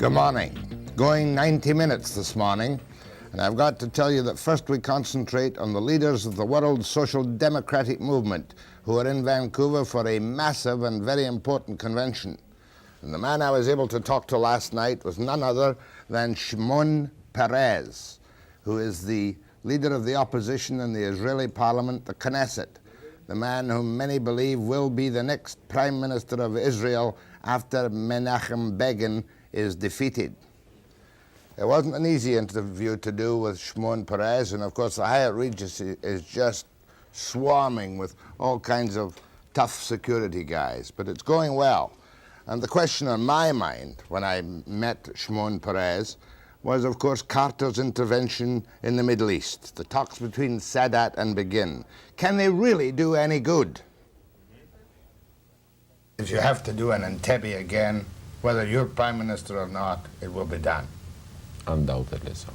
Good morning. Going 90 minutes this morning, and I've got to tell you that first we concentrate on the leaders of the World Social Democratic Movement who are in Vancouver for a massive and very important convention. And the man I was able to talk to last night was none other than Shimon Peres, who is the leader of the opposition in the Israeli parliament, the Knesset, the man whom many believe will be the next prime minister of Israel after Menachem Begin is defeated. It wasn't an easy interview to do with Shimon Peres, and of course the Hyatt Regency is just swarming with all kinds of tough security guys, but it's going well. And the question on my mind when I met Shimon Peres was, of course, Carter's intervention in the Middle East, the talks between Sadat and Begin. Can they really do any good? If you have to do an Entebbe again, whether you're prime minister or not, it will be done. Undoubtedly so.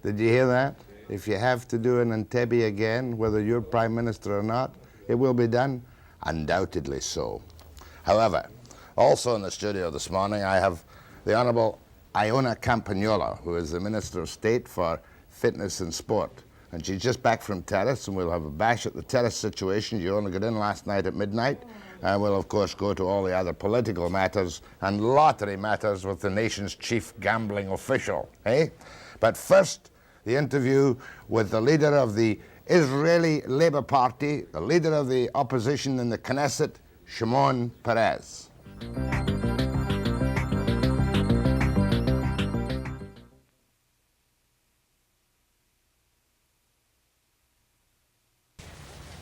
Did you hear that? If you have to do an Entebbe again, whether you're prime minister or not, it will be done? Undoubtedly so. However, also in the studio this morning, I have the Honourable Iona Campagnola, who is the Minister of State for Fitness and Sport. And she's just back from tennis, and we'll have a bash at the tennis situation. You only got in last night at midnight. And we'll, of course, go to all the other political matters and lottery matters with the nation's chief gambling official, eh? But first, the interview with the leader of the Israeli Labour Party, the leader of the opposition in the Knesset, Shimon Peres.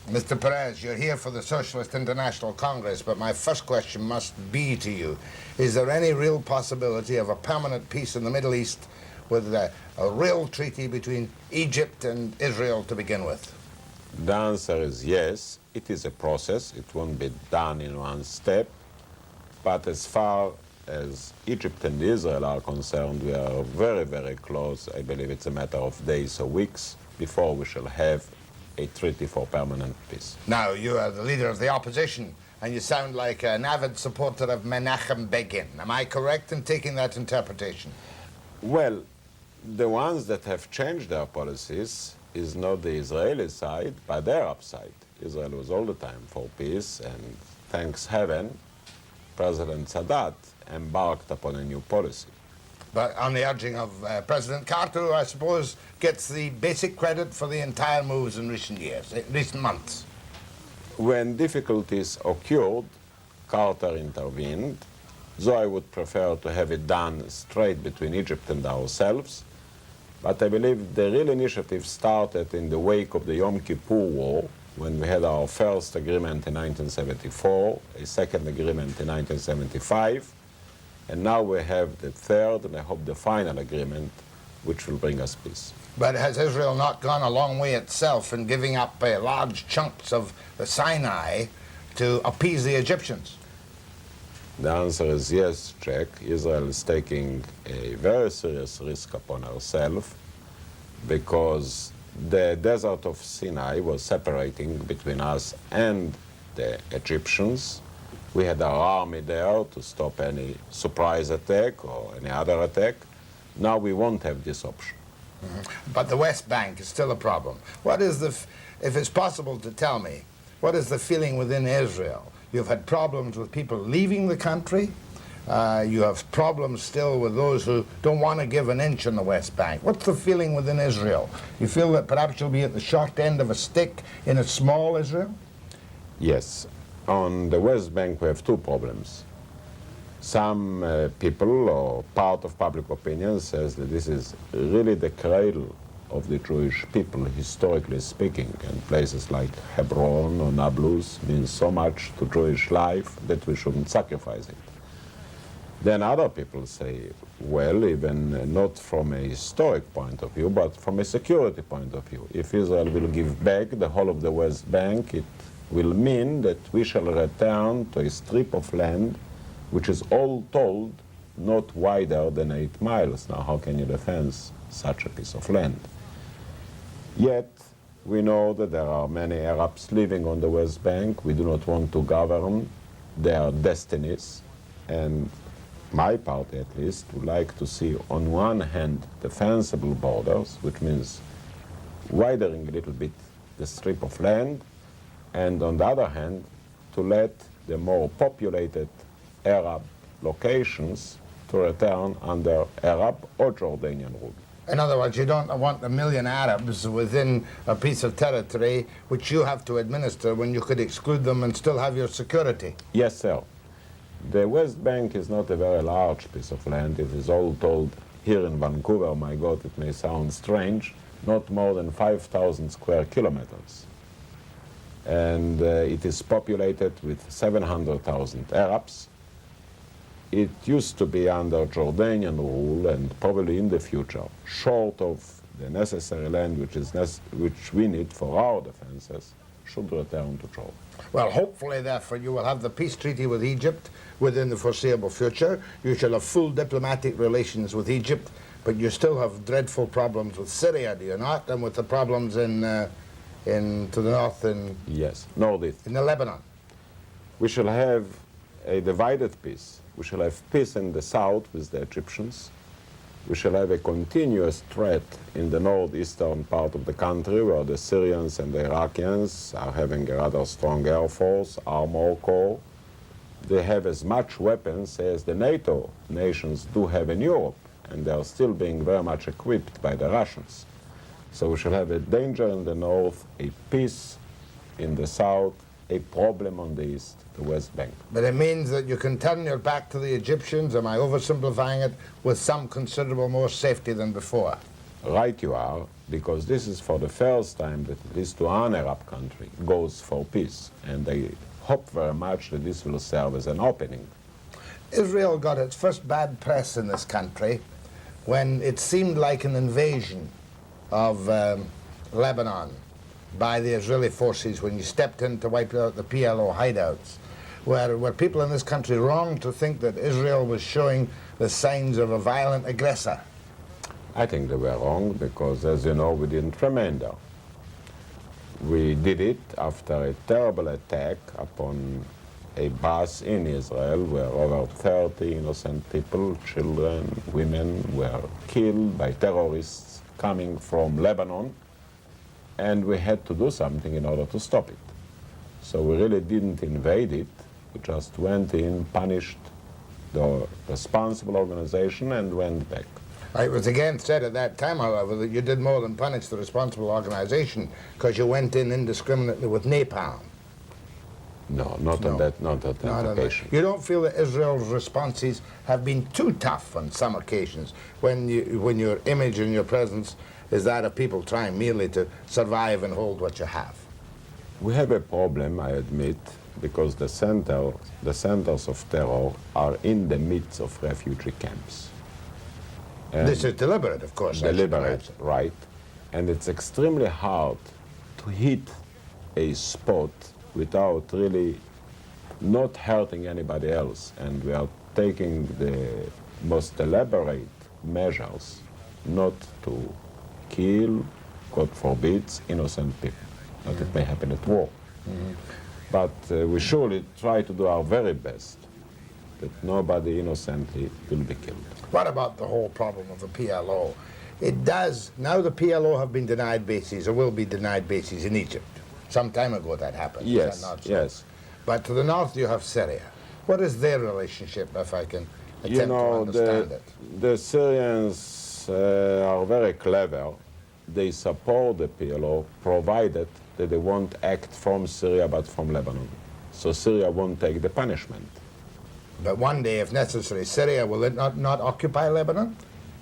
Mr. Peres, you're here for the Socialist International Congress, but my first question must be to you. Is there any real possibility of a permanent peace in the Middle East with a real treaty between Egypt and Israel to begin with? The answer is yes. It is a process. It won't be done in one step. But as far as Egypt and Israel are concerned, we are very, very close. I believe it's a matter of days or weeks before we shall have a treaty for permanent peace. Now, you are the leader of the opposition, and you sound like an avid supporter of Menachem Begin. Am I correct in taking that interpretation? Well, the ones that have changed their policies is not the Israeli side, but their upside. Israel was all the time for peace, and thanks heaven, President Sadat embarked upon a new policy. But on the urging of President Carter, who I suppose gets the basic credit for the entire moves in recent years, recent months. When difficulties occurred, Carter intervened, though I would prefer to have it done straight between Egypt and ourselves. But I believe the real initiative started in the wake of the Yom Kippur War, when we had our first agreement in 1974, a second agreement in 1975, and now we have the third, and I hope the final agreement, which will bring us peace. But has Israel not gone a long way itself in giving up large chunks of the Sinai to appease the Egyptians? The answer is yes, Jack. Israel is taking a very serious risk upon herself because the desert of Sinai was separating between us and the Egyptians. We had our army there to stop any surprise attack or any other attack. Now we won't have this option. Mm-hmm. But the West Bank is still a problem. What is the, if it's possible to tell me, what is the feeling within Israel? You've had problems with people leaving the country. You have problems still with those who don't want to give an inch on the West Bank. What's the feeling within Israel? You feel that perhaps you'll be at the short end of a stick in a small Israel? Yes. On the West Bank, we have two problems. Some people, or part of public opinion, says that this is really the cradle of the Jewish people, historically speaking, and places like Hebron or Nablus mean so much to Jewish life that we shouldn't sacrifice it. Then other people say, well, even not from a historic point of view, but from a security point of view, if Israel will give back the whole of the West Bank, it will mean that we shall return to a strip of land which is all told not wider than 8 miles. Now, how can you defend such a piece of land? Yet, we know that there are many Arabs living on the West Bank. We do not want to govern their destinies. And my party at least, would like to see on one hand defensible borders, which means widening a little bit the strip of land, and on the other hand, to let the more populated Arab locations to return under Arab or Jordanian rule. In other words, you don't want a million Arabs within a piece of territory which you have to administer when you could exclude them and still have your security. Yes, sir. The West Bank is not a very large piece of land. It is all told here in Vancouver, my God, it may sound strange, not more than 5,000 square kilometers. And it is populated with 700,000 Arabs. It used to be under Jordanian rule, and probably in the future, short of the necessary land which we need for our defenses, should return to Jordan. Well, hopefully, therefore, you will have the peace treaty with Egypt within the foreseeable future. You shall have full diplomatic relations with Egypt, but you still have dreadful problems with Syria, do you not? And with the problems to the north Yes, northeast. in the Lebanon. We shall have a divided peace. We shall have peace in the south with the Egyptians. We shall have a continuous threat in the northeastern part of the country, where the Syrians and the Iraqians are having a rather strong air force, armor corps. They have as much weapons as the NATO nations do have in Europe, and they are still being very much equipped by the Russians. So we shall have a danger in the north, a peace in the south, a problem on the east, the West Bank. But it means that you can turn your back to the Egyptians, am I oversimplifying it, with some considerable more safety than before? Right you are, because this is for the first time that at least one Arab country goes for peace, and I hope very much that this will serve as an opening. Israel got its first bad press in this country when it seemed like an invasion of Lebanon by the Israeli forces when you stepped in to wipe out the PLO hideouts. Were people in this country wrong to think that Israel was showing the signs of a violent aggressor? I think they were wrong because, as you know, we didn't remain there. We did it after a terrible attack upon a bus in Israel where over 30 innocent people, children, women, were killed by terrorists coming from Lebanon, and we had to do something in order to stop it. So we really didn't invade it. We just went in, punished the responsible organization, and went back. It was again said at that time, however, that you did more than punish the responsible organization because you went in indiscriminately with napalm. No, not on that occasion. You don't feel that Israel's responses have been too tough on some occasions when your image and your presence is that of people trying merely to survive and hold what you have? We have a problem, I admit, because the centers of terror are in the midst of refugee camps. And this is deliberate, of course. deliberate, right? And it's extremely hard to hit a spot without really not hurting anybody else. And we are taking the most elaborate measures not to kill, God forbid, innocent people. That it may happen at war. But we surely try to do our very best that nobody innocently will be killed. What about the whole problem of the PLO? It does, now the PLO have been denied bases, or will be denied bases in Egypt. Some time ago that happened. Yes, is that not so? yes. But to the north you have Syria. What is their relationship, if I can attempt to understand it? The Syrians are very clever. They support the PLO provided that they won't act from Syria but from Lebanon. So Syria won't take the punishment. But one day, if necessary, Syria, will it not occupy Lebanon?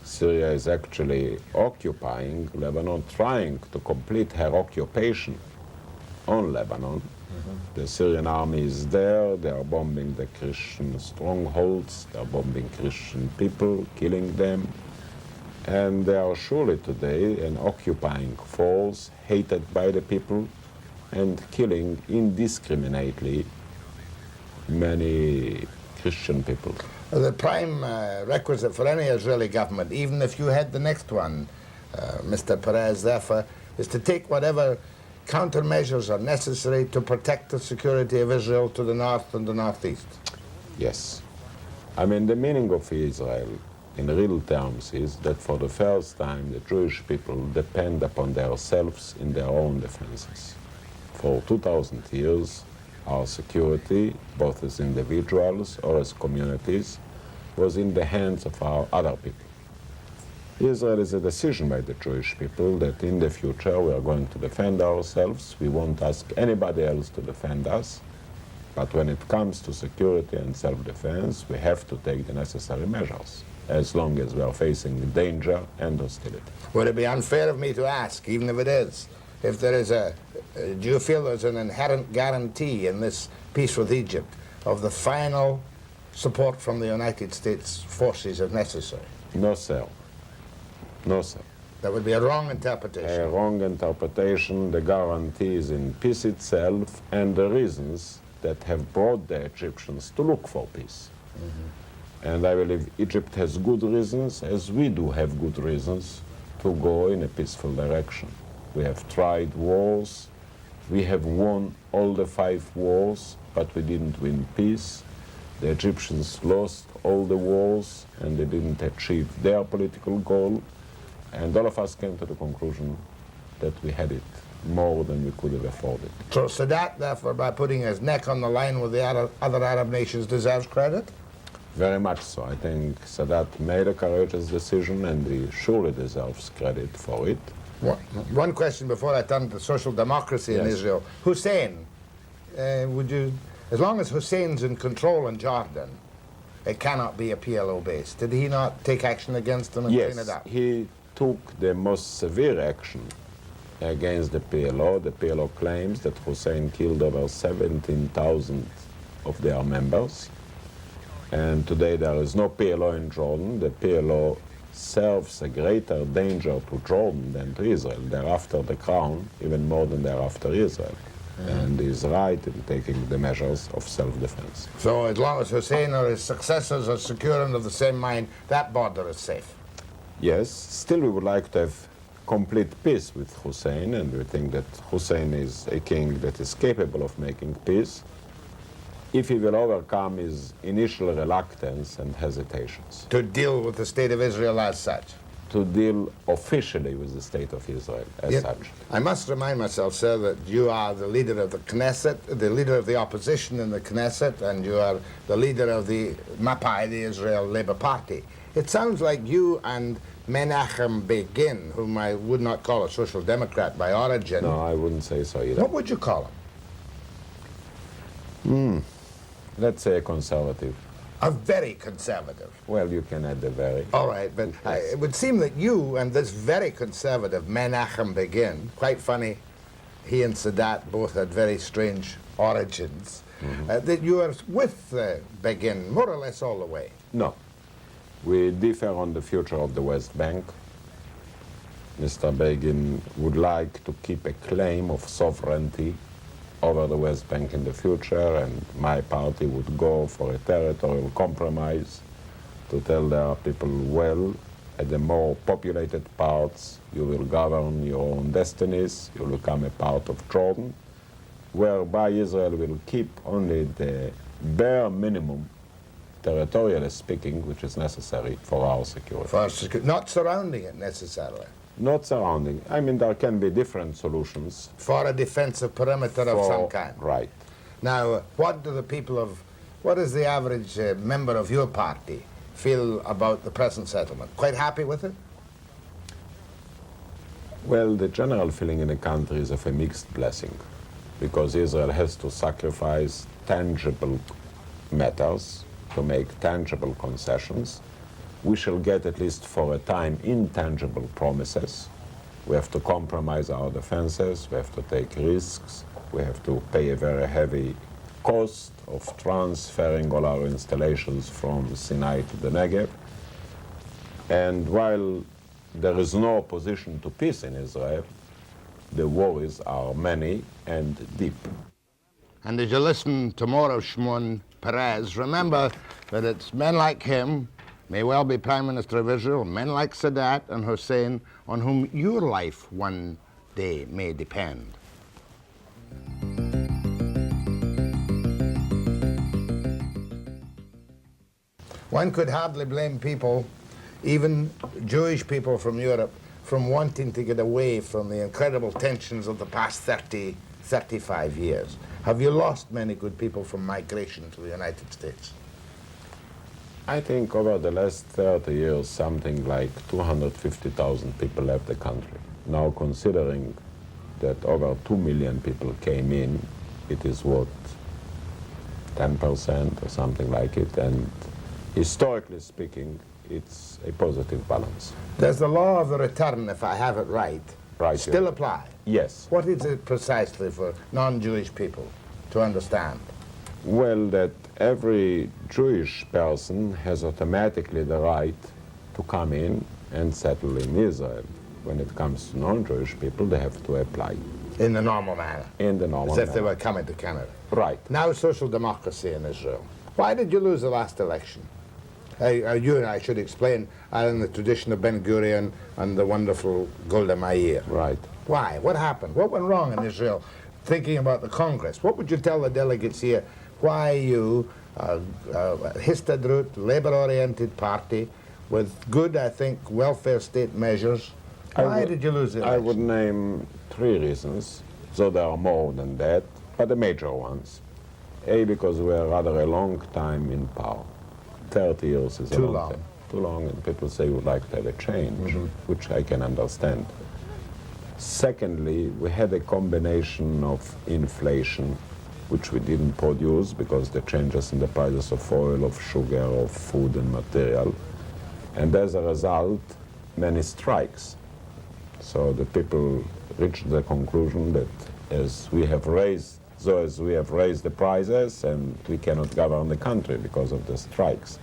Syria is actually occupying Lebanon, trying to complete her occupation on Lebanon. The Syrian army is there, they are bombing the Christian strongholds, they are bombing Christian people, killing them. And they are surely today an occupying force, hated by the people, and killing indiscriminately many Christian people. The prime requisite for any Israeli government, even if you had the next one, Mr. Perez, therefore, is to take whatever countermeasures are necessary to protect the security of Israel to the north and the northeast. Yes. I mean, the meaning of Israel in real terms is that for the first time the Jewish people depend upon themselves in their own defenses. For 2,000 years, our security, both as individuals or as communities, was in the hands of our other people. Israel is a decision by the Jewish people that in the future we are going to defend ourselves. We won't ask anybody else to defend us. But when it comes to security and self-defense, we have to take the necessary measures, as long as we are facing danger and hostility. Would it be unfair of me to ask, even if it is, if there is do you feel there's an inherent guarantee in this peace with Egypt of the final support from the United States forces if necessary? No, sir. No, sir. That would be a wrong interpretation. A wrong interpretation. The guarantee is in peace itself and the reasons that have brought the Egyptians to look for peace. Mm-hmm. And I believe Egypt has good reasons, as we do have good reasons, to go in a peaceful direction. We have tried wars. We have won all the 5 wars, but we didn't win peace. The Egyptians lost all the wars, and they didn't achieve their political goal. And all of us came to the conclusion that we had it more than we could have afforded. So Sadat, therefore, by putting his neck on the line with the other Arab nations, deserves credit? Very much so. I think Sadat made a courageous decision, and he surely deserves credit for it. One question before I turn to social democracy in Israel. Hussein, as long as Hussein's in control in Jordan, it cannot be a PLO base. Did he not take action against them and clean it up? Yes, he took the most severe action against the PLO. The PLO claims that Hussein killed over 17,000 of their members. And today there is no PLO in Jordan. The PLO serves a greater danger to Jordan than to Israel. They're after the crown, even more than they're after Israel. And is right in taking the measures of self-defense. So as long as Hussein or his successors are secure and of the same mind, that border is safe? Yes, still we would like to have complete peace with Hussein, and we think that Hussein is a king that is capable of making peace if he will overcome his initial reluctance and hesitations. To deal with the state of Israel as such? To deal officially with the state of Israel as such. I must remind myself, sir, that you are the leader of the Knesset, the leader of the opposition in the Knesset, and you are the leader of the Mapai, the Israel Labour Party. It sounds like you and Menachem Begin, whom I would not call a social democrat by origin. No, I wouldn't say so either. What would you call him? Let's say a conservative. A very conservative. Well, you can add the very. All right, but it would seem that you and this very conservative Menachem Begin, quite funny, he and Sadat both had very strange origins, that you are with Begin more or less all the way. No. We differ on the future of the West Bank. Mr. Begin would like to keep a claim of sovereignty over the West Bank in the future, and my party would go for a territorial compromise to tell their people, well, at the more populated parts, you will govern your own destinies, you will become a part of Jordan, whereby Israel will keep only the bare minimum, territorially speaking, which is necessary for our security. Not surrounding it necessarily. Not surrounding. I mean, there can be different solutions. For a defensive perimeter of some kind. Right. Now, what does the average member of your party feel about the present settlement? Quite happy with it? Well, the general feeling in the country is of a mixed blessing, because Israel has to sacrifice tangible matters to make tangible concessions. We shall get, at least for a time, intangible promises. We have to compromise our defenses, we have to take risks, we have to pay a very heavy cost of transferring all our installations from Sinai to the Negev. And while there is no opposition to peace in Israel, the worries are many and deep. And as you listen to more of Shimon Peres, remember that it's men like him, may well be Prime Minister of Israel, men like Sadat and Hussein, on whom your life one day may depend. One could hardly blame people, even Jewish people from Europe, from wanting to get away from the incredible tensions of the past 30, 35 years. Have you lost many good people from migration to the United States? I think over the last 30 years, something like 250,000 people left the country. Now, considering that over 2 million people came in, it is what, 10% or something like it, and historically speaking, it's a positive balance. Does the law of the return, if I have it right, still apply? Yes. What is it precisely for non-Jewish people to understand? Well, that every Jewish person has automatically the right to come in and settle in Israel. When it comes to non-Jewish people, they have to apply. In the normal manner? In the normal manner. As if they manner. were coming to Canada? Right. Now social democracy in Israel. Why did you lose the last election? You and I should explain, are in the tradition of Ben Gurion and the wonderful Golda Meir. Right. Why? What happened? What went wrong in Israel? Thinking about the Congress, what would you tell the delegates here? Why you, Histadrut, labor-oriented party, with good, I think, welfare state measures, why did you lose the election? I would name 3 reasons, though there are more than that, but the major ones. A, because we are rather a long time in power. 30 years is Too a long long. time. Too long, and people say would like to have a change, which I can understand. Secondly, we had a combination of inflation, which we didn't produce because the changes in the prices of oil, of sugar, of food and material. And as a result, many strikes. So the people reached the conclusion that as we have raised the prices and we cannot govern the country because of the strikes.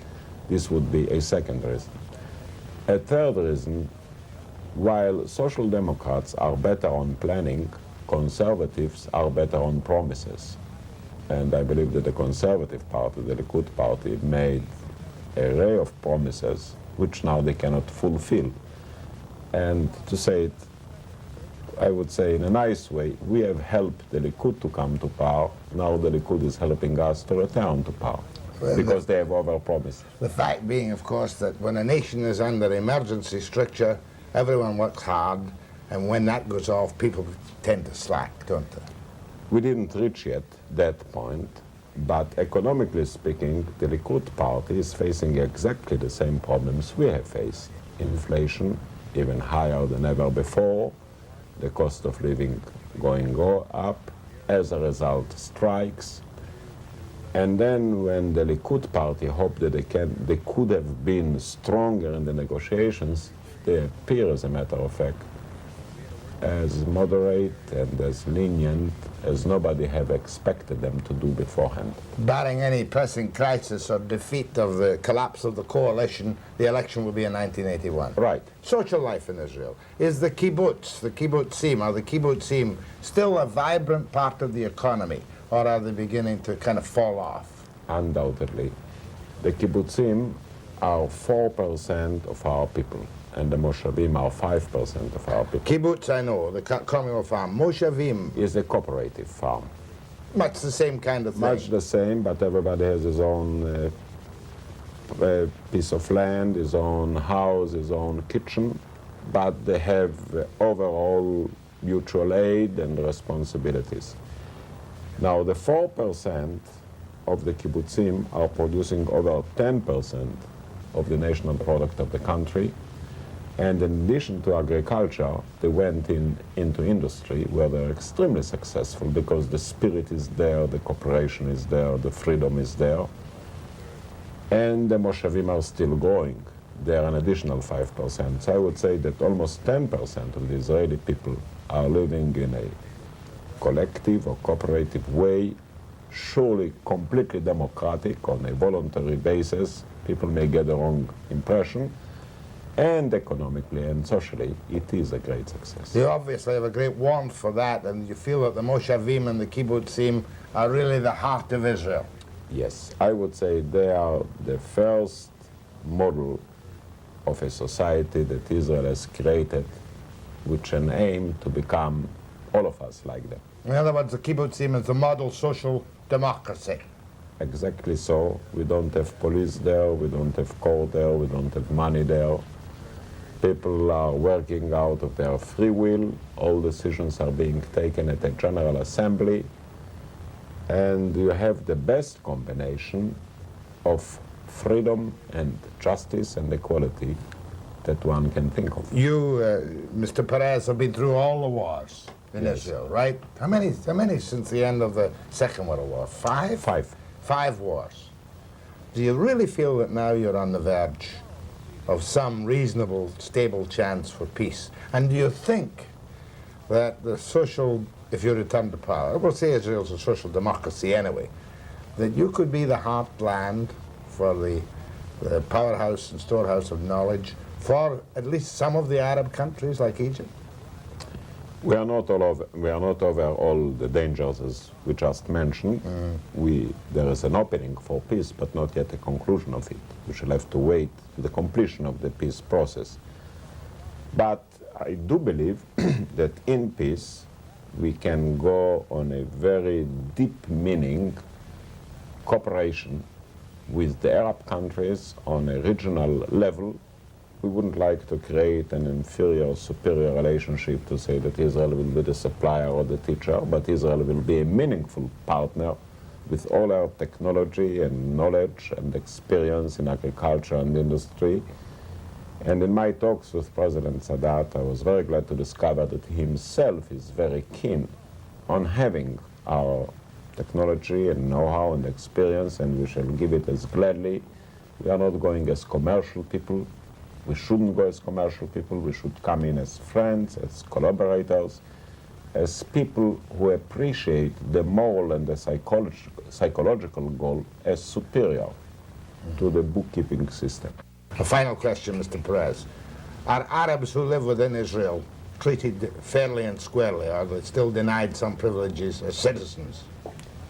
This would be a second reason. A third reason, while social democrats are better on planning, conservatives are better on promises. And I believe that the Conservative Party, the Likud Party, made an array of promises which now they cannot fulfill. And to say it, I would say in a nice way, we have helped the Likud to come to power. Now the Likud is helping us to return to power because they have overpromised. The fact being, of course, that when a nation is under emergency stricture, everyone works hard, and when that goes off, people tend to slack, don't they? We didn't reach yet that point, but economically speaking, the Likud Party is facing exactly the same problems we have faced. Inflation, even higher than ever before, the cost of living going up, as a result, strikes. And then when the Likud Party hoped that they could have been stronger in the negotiations, they appear, as a matter of fact, as moderate and as lenient as nobody have expected them to do beforehand. Barring any pressing crisis or defeat of the collapse of the coalition, the election will be in 1981. Right. Social life in Israel. Is the kibbutzim still a vibrant part of the economy, or are they beginning to kind of fall off? Undoubtedly. The kibbutzim are 4% of our people, and the moshavim are 5% of our people. Kibbutz, I know, the communal farm. Moshavim is a cooperative farm. Much the same kind of thing. Much the same, but everybody has his own piece of land, his own house, his own kitchen, but they have overall mutual aid and responsibilities. Now, the 4% of the kibbutzim are producing over 10% of the national product of the country. And in addition to agriculture, they went into industry where they're extremely successful because the spirit is there, the cooperation is there, the freedom is there. And the moshavim are still growing. They're an additional 5%. So I would say that almost 10% of the Israeli people are living in a collective or cooperative way, surely completely democratic on a voluntary basis. People may get the wrong impression. And economically and socially, it is a great success. You obviously have a great warmth for that, and you feel that the moshavim and the kibbutzim are really the heart of Israel. Yes, I would say they are the first model of a society that Israel has created, with an aim to become all of us like them. In other words, the kibbutzim is the model social democracy. exactly so. We don't have police there, we don't have court there, we don't have money there. People are working out of their free will. All decisions are being taken at a General Assembly. And you have the best combination of freedom and justice and equality that one can think of. You, Mr. Perez, have been through all the wars in Yes. Israel, right? How many since the end of the Second World War? Five? Five. 5 wars. Do you really feel that now you're on the verge of some reasonable, stable chance for peace? And do you think that the social, if you return to power, we'll say Israel's a social democracy anyway, that you could be the heartland for the powerhouse and storehouse of knowledge for at least some of the Arab countries like Egypt? We are not over all the dangers as we just mentioned. There is an opening for peace, but not yet a conclusion of it. We shall have to wait to the completion of the peace process. But I do believe that in peace we can go on a very deep meaning cooperation with the Arab countries on a regional level. We wouldn't like to create an inferior, superior relationship to say that Israel will be the supplier or the teacher, but Israel will be a meaningful partner with all our technology and knowledge and experience in agriculture and industry. And in my talks with President Sadat, I was very glad to discover that he himself is very keen on having our technology and know-how and experience, and we shall give it as gladly. We are not going as commercial people. We shouldn't go as commercial people. We should come in as friends, as collaborators, as people who appreciate the moral and the psychological goal as superior to the bookkeeping system. A final question, Mr. Perez. Are Arabs who live within Israel treated fairly and squarely? Are they still denied some privileges as citizens?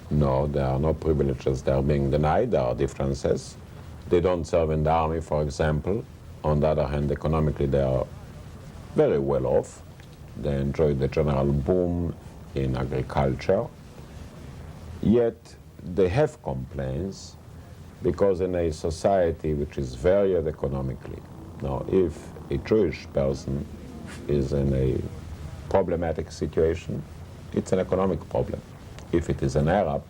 No, there are no privileges that are being denied. There are differences. They don't serve in the army, for example. On the other hand, economically, they are very well off. They enjoy the general boom in agriculture. Yet, they have complaints because in a society which is varied economically, now, if a Jewish person is in a problematic situation, it's an economic problem. If it is an Arab,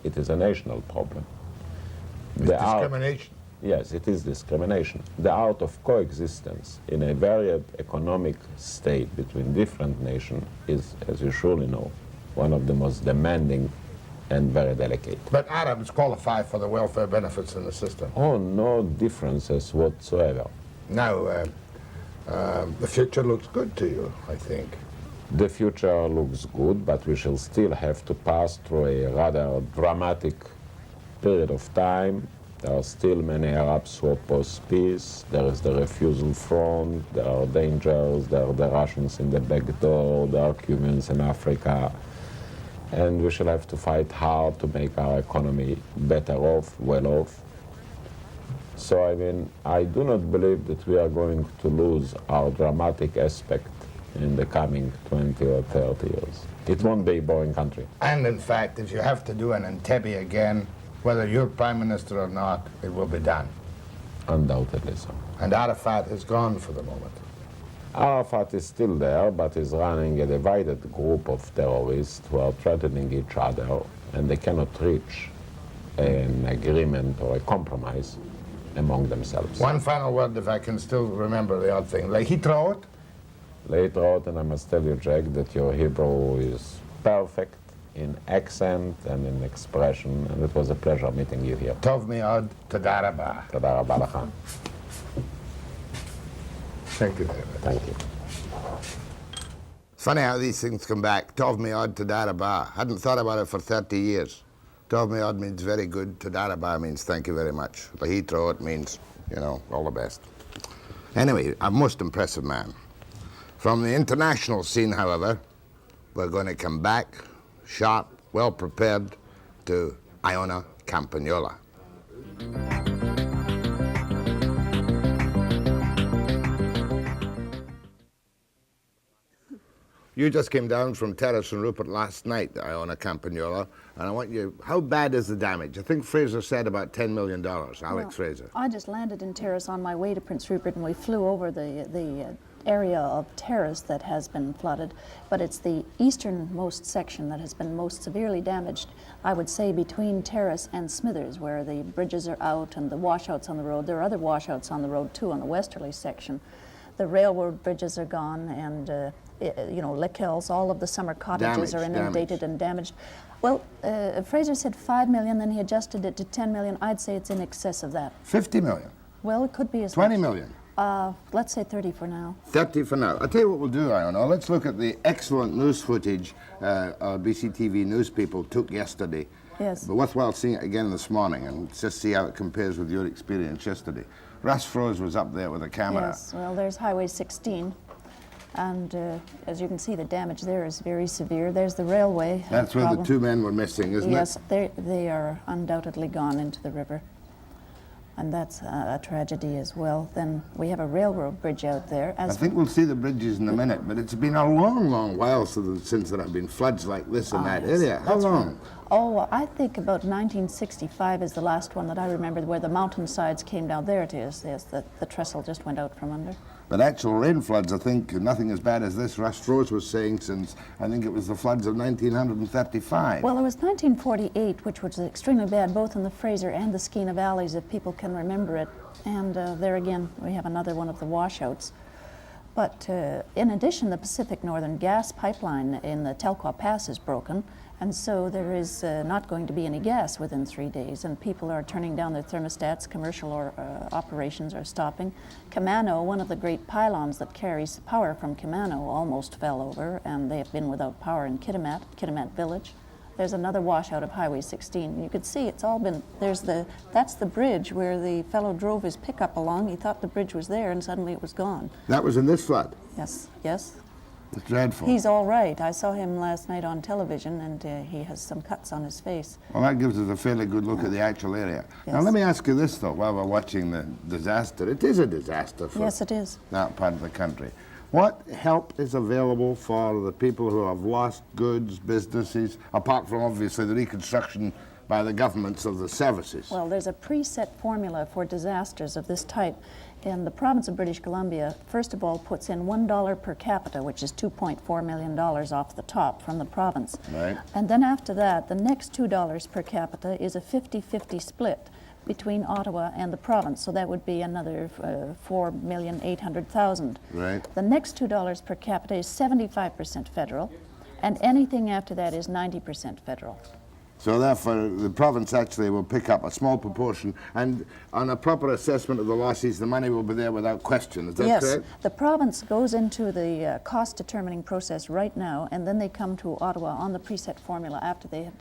it is a national problem. It's discrimination. Yes, it is discrimination. The art of coexistence in a varied economic state between different nations is, as you surely know, one of the most demanding and very delicate. But Arabs qualify for the welfare benefits in the system. Oh, no differences whatsoever. Now, the future looks good to you, I think. The future looks good, but we shall still have to pass through a rather dramatic period of time. There are still many Arabs who oppose peace. There is the refusal front. There are dangers. There are the Russians in the back door. There are Cubans in Africa. And we shall have to fight hard to make our economy better off, well off. So, I mean, I do not believe that we are going to lose our dramatic aspect in the coming 20 or 30 years. It won't be a boring country. And in fact, if you have to do an Entebbe again, whether you're prime minister or not, it will be done. Undoubtedly so. And Arafat is gone for the moment. Arafat is still there, but is running a divided group of terrorists who are threatening each other, and they cannot reach an agreement or a compromise among themselves. One final word, if I can still remember the odd thing. Lehitraot? Lehitraot, and I must tell you, Jack, that your Hebrew is perfect in accent and in expression, and it was a pleasure meeting you here. Tov mi'od, toda rabah. Toda rabah lecha. Thank you very much. Thank you. Funny how these things come back. Tov mi'od, toda rabah. Hadn't thought about it for 30 years. Tov mi'od means very good. Toda rabah means thank you very much. Lehitraot means, you know, all the best. Anyway, a most impressive man. From the international scene, however, we're going to come back sharp, well prepared to Iona Campagnola. You just came down from Terrace and Rupert last night, Iona Campagnola, and I want you, how bad is the damage? I think Fraser said about $10 million, Alex Fraser. I just landed in Terrace on my way to Prince Rupert, and we flew over the area of Terrace that has been flooded, but it's the easternmost section that has been most severely damaged, I would say, between Terrace and Smithers, where the bridges are out and the washouts on the road. There are other washouts on the road too on the westerly section. The railroad bridges are gone, and Lickells, all of the summer cottages are inundated and damaged. Well, Fraser said 5 million, then he adjusted it to 10 million. I'd say it's in excess of that. 50 million? Well, it could be as 20 much. million? Let's say 30 for now. 30 for now. I'll tell you what we'll do, Iona. Let's look at the excellent news footage our BCTV news people took yesterday. Yes. But worthwhile seeing it again this morning and just see how it compares with your experience yesterday. Russ Froese was up there with a camera. Yes, well, there's Highway 16, and as you can see, the damage there is very severe. There's the railway. That's where the two men were missing, isn't it? Yes, they are undoubtedly gone into the river, and that's a tragedy as well. Then we have a railroad bridge out there. I think we'll see the bridges in a minute, but it's been a long, long while since there have been floods like this in that area. How long? Right. Oh, I think about 1965 is the last one that I remember, where the mountainsides came down. There it is. Yes, the trestle just went out from under. But actual rain floods, I think, nothing as bad as this. Russ Froese was saying since, I think it was the floods of 1935. Well, it was 1948, which was extremely bad, both in the Fraser and the Skeena valleys, if people can remember it. And there again, we have another one of the washouts. But in addition, the Pacific Northern gas pipeline in the Telkwa Pass is broken, and so there is not going to be any gas within 3 days, and people are turning down their thermostats. Commercial operations are stopping. Kamano, one of the great pylons that carries power from Kamano, almost fell over, and they have been without power in Kitimat Village. There's another washout of Highway 16. You could see it's all been, that's the bridge where the fellow drove his pickup along. He thought the bridge was there, and suddenly it was gone. That was in this flood? Yes, yes. It's dreadful. He's all right. I saw him last night on television, and he has some cuts on his face. Well, that gives us a fairly good look at the actual area. Yes. Now, let me ask you this, though, while we're watching the disaster. It is a disaster for Yes, it is. that part of the country. What help is available for the people who have lost goods, businesses, apart from, obviously, the reconstruction by the governments of the services? Well, there's a preset formula for disasters of this type. And the province of British Columbia, first of all, puts in $1 per capita, which is $2.4 million off the top from the province. Right. And then after that, the next $2 per capita is a 50-50 split between Ottawa and the province. So that would be another $4,800,000. Right. The next $2 per capita is 75% federal, and anything after that is 90% federal. So therefore, the province actually will pick up a small proportion, and on a proper assessment of the losses, the money will be there without question. Is that yes, correct? the province goes into the cost determining process right now, and then they come to Ottawa on the preset formula after they have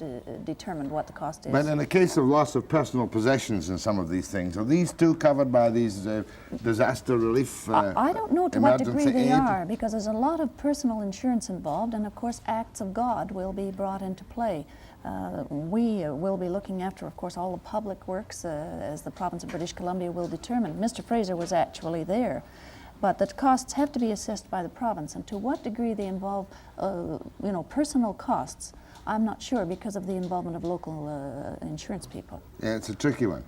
determined what the cost is. But in the case of loss of personal possessions in some of these things, are these two covered by these disaster relief I don't know to what degree they aid? are, because there's a lot of personal insurance involved, and of course acts of God will be brought into play. We will be looking after, of course, all the public works as the province of British Columbia will determine. Mr. Fraser was actually there, but the costs have to be assessed by the province, and to what degree they involve, personal costs, I'm not sure, because of the involvement of local insurance people. Yeah, it's a tricky one.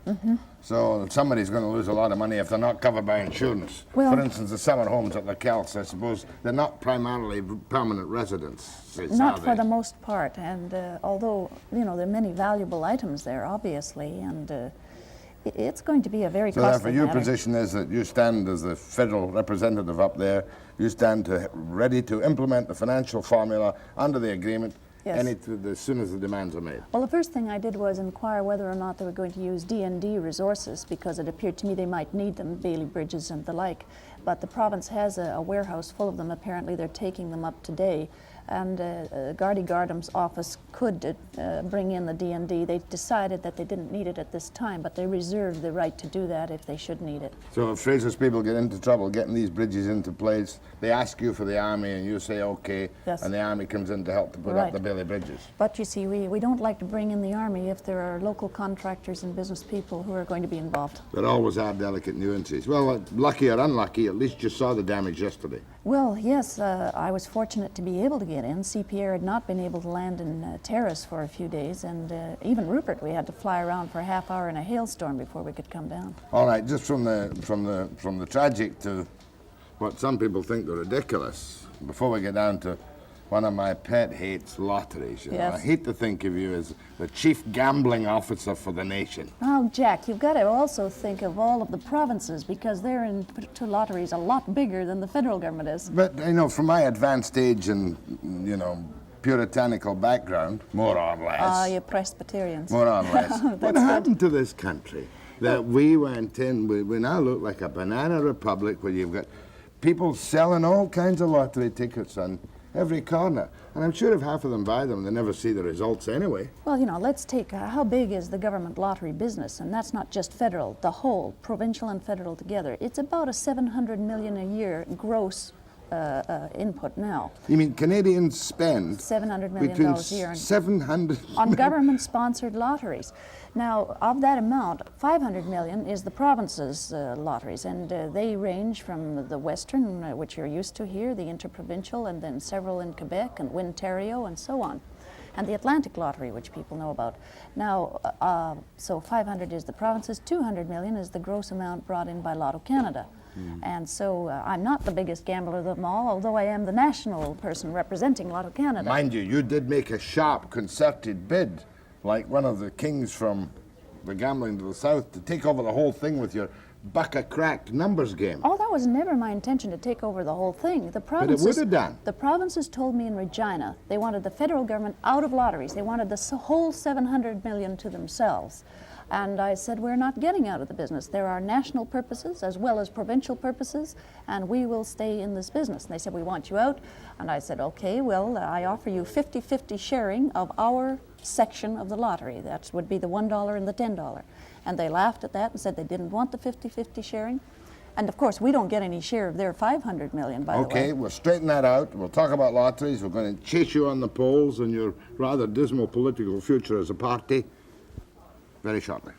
So somebody's going to lose a lot of money if they're not covered by insurance. Well, for instance, the summer homes at Lickells, I suppose, they're not primarily permanent residents. Not for the most part, and although, there are many valuable items there, obviously, and it's going to be a very costly therefore, your matter. position is that you stand as the federal representative up there, you stand ready to implement the financial formula under the agreement. Yes. As soon as the demands are made. Well, the first thing I did was inquire whether or not they were going to use D&D resources, because it appeared to me they might need them, Bailey Bridges and the like. But the province has a warehouse full of them. Apparently they're taking them up today. and Gardy Gardam's office could bring in the D&D. They decided that they didn't need it at this time, but they reserved the right to do that if they should need it. So if Fraser's people get into trouble getting these bridges into place, they ask you for the army and you say okay, Yes. and the army comes in to help to put up Right. the Bailey bridges. But you see, we don't like to bring in the army if there are local contractors and business people who are going to be involved. There always are delicate nuances. Well, lucky or unlucky, at least you saw the damage yesterday. Well, yes, I was fortunate to be able to get in. CPR had not been able to land in Terrace for a few days, and even Rupert, we had to fly around for a half hour in a hailstorm before we could come down. All right, just from the tragic to what some people think are ridiculous, before we get down to one of my pet hates, lotteries. You know? Yes. I hate to think of you as the chief gambling officer for the nation. Oh, Jack, you've got to also think of all of the provinces, because they're into lotteries a lot bigger than the federal government is. But, you know, from my advanced age and, you know, puritanical background, more or less. Ah, you Presbyterians. More or less. What That's happened to this country? That we went in, we now look like a banana republic where you've got people selling all kinds of lottery tickets on every corner. And I'm sure if half of them buy them, they never see the results anyway. Well, you know, let's take how big is the government lottery business, and that's not just federal, the whole, provincial and federal together. It's about a 700 million a year gross input now. You mean Canadians spend $700 million between a year on 700 on government-sponsored lotteries. Now, of that amount, 500 million is the province's lotteries, and they range from the Western, which you're used to here, the interprovincial, and then several in Quebec and Ontario, and so on, and the Atlantic Lottery, which people know about. Now, so 500 is the province's, 200 million is the gross amount brought in by Lotto Canada. And so I'm not the biggest gambler of them all, although I am the national person representing Lotto Canada. Mind you, you did make a sharp, concerted bid, like one of the kings from the gambling to the south, to take over the whole thing with your buck-a-cracked numbers game. Oh, that was never my intention to take over the whole thing. The But it provinces, would have done. The provinces told me in Regina they wanted the federal government out of lotteries. They wanted the whole 700 million to themselves. And I said, we're not getting out of the business. There are national purposes as well as provincial purposes, and we will stay in this business. And they said, we want you out. And I said, okay, well, I offer you 50-50 sharing of our section of the lottery. That would be the $1 and the $10. And they laughed at that and said they didn't want the 50-50 sharing. And of course, we don't get any share of their 500 million, by the way. Okay, we'll straighten that out. We'll talk about lotteries. We're going to chase you on the polls and your rather dismal political future as a party very shortly.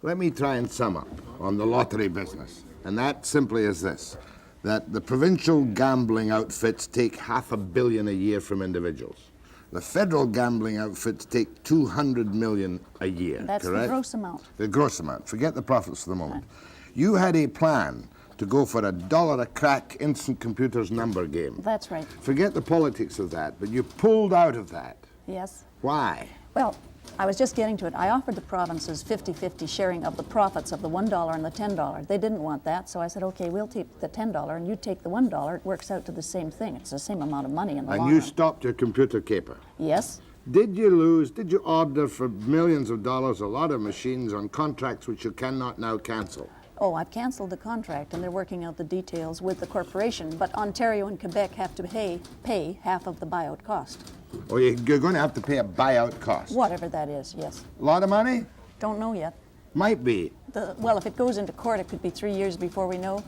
Let me try and sum up on the lottery business, and that simply is this, that the provincial gambling outfits take $500 million a year from individuals. The federal gambling outfits take $200 million a year, That's correct? the gross amount. The gross amount. Forget the profits for the moment. You had a plan to go for $1 a crack instant computers number game. That's right. Forget the politics of that, but you pulled out of that. Yes. Why? Well, I was just getting to it. I offered the provinces 50-50 sharing of the profits of the $1 and the $10. They didn't want that, so I said, okay, we'll take the $10 and you take the $1. It works out to the same thing. It's the same amount of money in the long And you run. stopped your computer caper. Yes. Did you order for millions of dollars a lot of machines on contracts which you cannot now cancel? Oh, I've canceled the contract and they're working out the details with the corporation, but Ontario and Quebec have to pay half of the buyout cost. Or you're going to have to pay a buyout cost? Whatever that is, yes. A lot of money? Don't know yet. Might be. Well, if it goes into court, it could be 3 years before we know.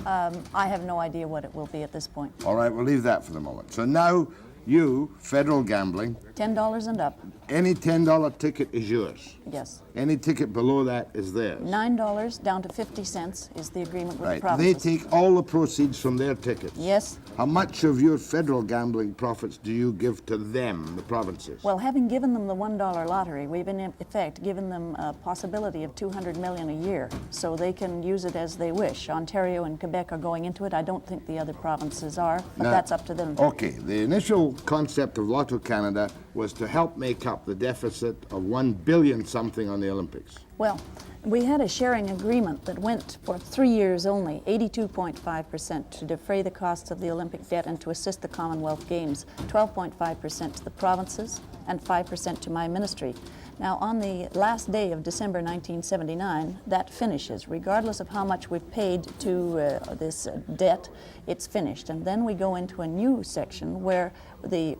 I have no idea what it will be at this point. All right, we'll leave that for the moment. So now, you, federal gambling, $10 and up, any $10 ticket is yours. yes. Any ticket below that is theirs. $9 down to 50 cents is the agreement with the Right. They provinces. take all the proceeds from their tickets. Yes. How much of your federal gambling profits do you give to them, the provinces? Well, having given them the $1 lottery, we've in effect given them a possibility of $200 million a year, so they can use it as they wish. Ontario and Quebec are going into it. I don't think the other provinces are, but Now- that's up to them. Okay, the initial concept of Lotto Canada was to help make up the deficit of 1 billion something on the Olympics. Well, we had a sharing agreement that went for 3 years only, 82.5% to defray the costs of the Olympic debt and to assist the Commonwealth Games, 12.5% to the provinces, and 5% to my ministry. Now, on the last day of December 1979, that finishes. Regardless of how much we've paid to this debt, it's finished. And then we go into a new section where the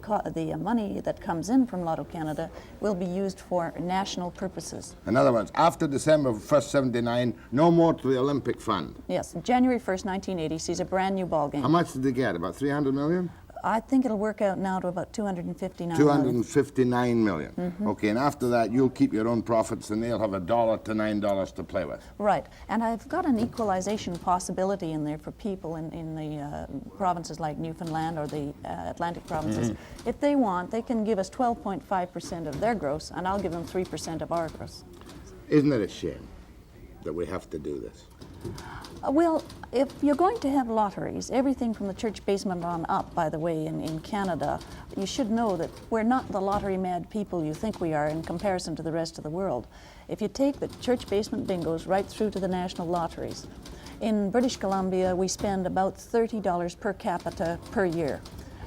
money that comes in from Lotto Canada will be used for national purposes. In other words, after December 1st, 79, no more to the Olympic Fund. Yes, January 1st, 1980 sees a brand new ball game. How much did they get? About 300 million? I think it'll work out now to about 259 259 million. Mm-hmm. Okay, and after that, you'll keep your own profits and they'll have $1 to $9 to play with. Right, and I've got an equalization possibility in there for people in the provinces like Newfoundland or the Atlantic provinces. Mm-hmm. If they want, they can give us 12.5% of their gross, and I'll give them 3% of our gross. Isn't it a shame that we have to do this? Well, if you're going to have lotteries, everything from the church basement on up, by the way, in Canada, you should know that we're not the lottery-mad people you think we are in comparison to the rest of the world. If you take the church basement bingos right through to the national lotteries, in British Columbia, we spend about $30 per capita per year.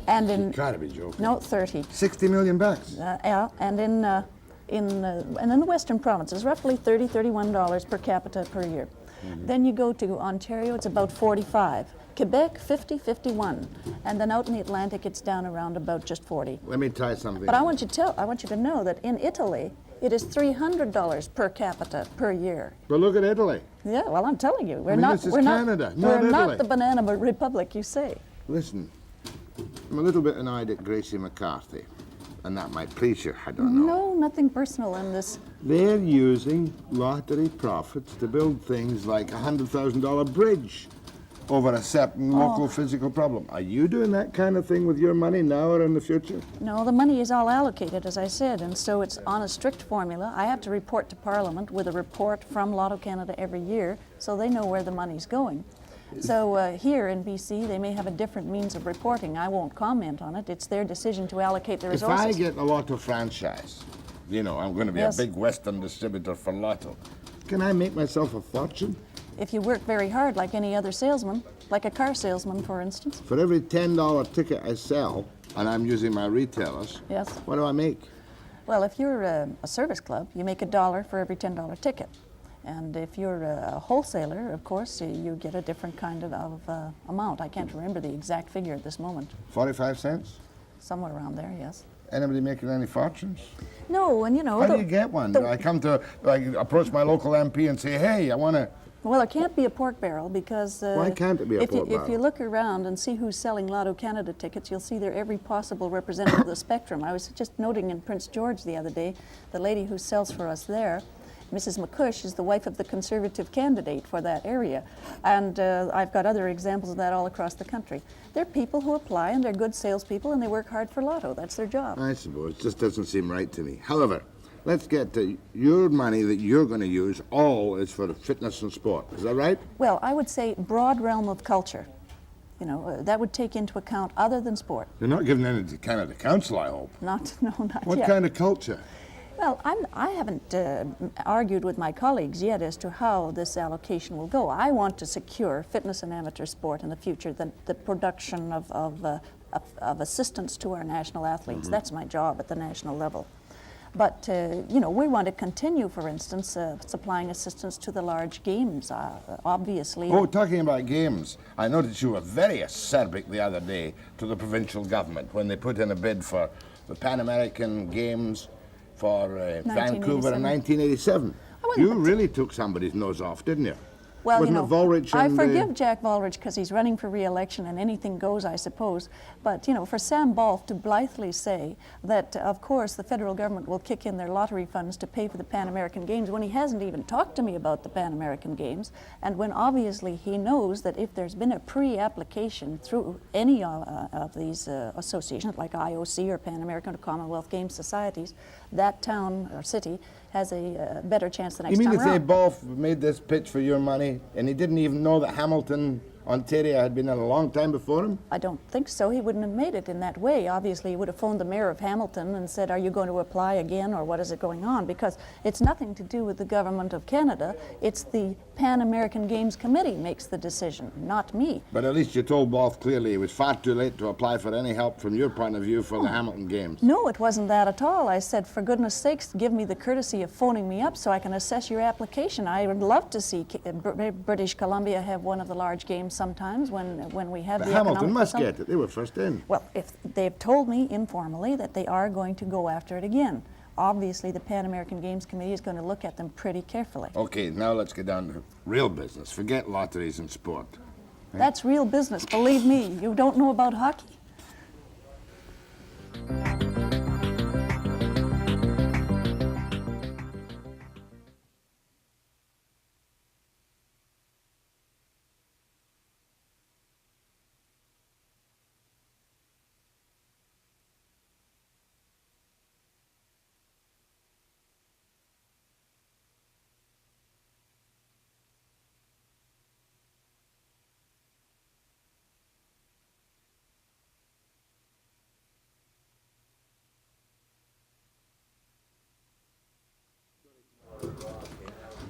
And in... You gotta be joking. No, 30. 60 million bucks? Yeah, and in the Western provinces, roughly $30-31 per capita per year. Mm-hmm. Then you go to Ontario, it's about 45. Quebec, 50-51. And then out in the Atlantic, it's down around about just 40. Let me try something. But I want you to know that in Italy, it is $300 per capita per year. But look at Italy. Yeah, well, I'm telling you, This is Canada, not Italy. Not the banana republic you say. Listen, I'm a little bit annoyed at Gracie McCarthy, and that might please you, I don't know. No, nothing personal in this. They're using lottery profits to build things like a $100,000 bridge over a certain local physical problem. Are you doing that kind of thing with your money now or in the future? No, the money is all allocated, as I said, and so it's on a strict formula. I have to report to Parliament with a report from Lotto Canada every year, so they know where the money's going. So here in BC, they may have a different means of reporting. I won't comment on it. It's their decision to allocate the resources. If I get a Lotto franchise, you know, I'm going to be a big Western distributor for Lotto, can I make myself a fortune? If you work very hard like any other salesman, like a car salesman, for instance. For every $10 ticket I sell, and I'm using my retailers, yes, what do I make? Well, if you're a service club, you make $1 for every $10 ticket. And if you're a wholesaler, of course, you get a different kind of amount. I can't remember the exact figure at this moment. 45 cents? Somewhere around there, yes. Anybody making any fortunes? No, and you know... How do you get one? I approach my local MP and say, hey, I want to... Well, it can't be a pork barrel because... Why can't it be a pork barrel? If you look around and see who's selling Lotto Canada tickets, you'll see they're every possible representative of the spectrum. I was just noting in Prince George the other day, the lady who sells for us there, Mrs. McCush, is the wife of the Conservative candidate for that area. And I've got other examples of that all across the country. They're people who apply, and they're good salespeople, and they work hard for Lotto. That's their job. I suppose. It just doesn't seem right to me. However, let's get to your money that you're going to use. All is for fitness and sport. Is that right? Well, I would say broad realm of culture. You know, that would take into account other than sport. You're not giving any to Canada Council, I hope. Not yet. What kind of culture? Well, I haven't argued with my colleagues yet as to how this allocation will go. I want to secure fitness and amateur sport in the future, the production of assistance to our national athletes. Mm-hmm. That's my job at the national level. But, you know, we want to continue, for instance, supplying assistance to the large games, obviously. Oh, talking about games, I noticed you were very acerbic the other day to the provincial government when they put in a bid for the Pan American Games for Vancouver in 1987. You really took somebody's nose off, didn't you? Well, Wasn't you know, Volrich I forgive Jack Volrich because he's running for re-election and anything goes, I suppose. But, you know, for Sam Balfe to blithely say that, of course, the federal government will kick in their lottery funds to pay for the Pan American Games when he hasn't even talked to me about the Pan American Games, and when obviously he knows that if there's been a pre-application through any of these associations, like IOC or Pan American or Commonwealth Games societies, that town or city has a better chance the next time around. You mean to say Balfe made this pitch for your money and he didn't even know that Hamilton Ontario had been in a long time before him? I don't think so. He wouldn't have made it in that way. Obviously, he would have phoned the mayor of Hamilton and said, are you going to apply again, or what is it going on? Because it's nothing to do with the government of Canada. It's the Pan American Games Committee makes the decision, not me. But at least you told Wolf clearly it was far too late to apply for any help from your point of view for the Hamilton Games. No, it wasn't that at all. I said, for goodness sakes, give me the courtesy of phoning me up so I can assess your application. I would love to see British Columbia have one of the large games sometimes when we have But the Hamilton economic must facility. get it. They were first in. Well, if they've told me informally that they are going to go after it again. Obviously, the Pan American Games Committee is going to look at them pretty carefully. Okay, now let's get down to real business. Forget lotteries and sport. That's real business, believe me. You don't know about hockey.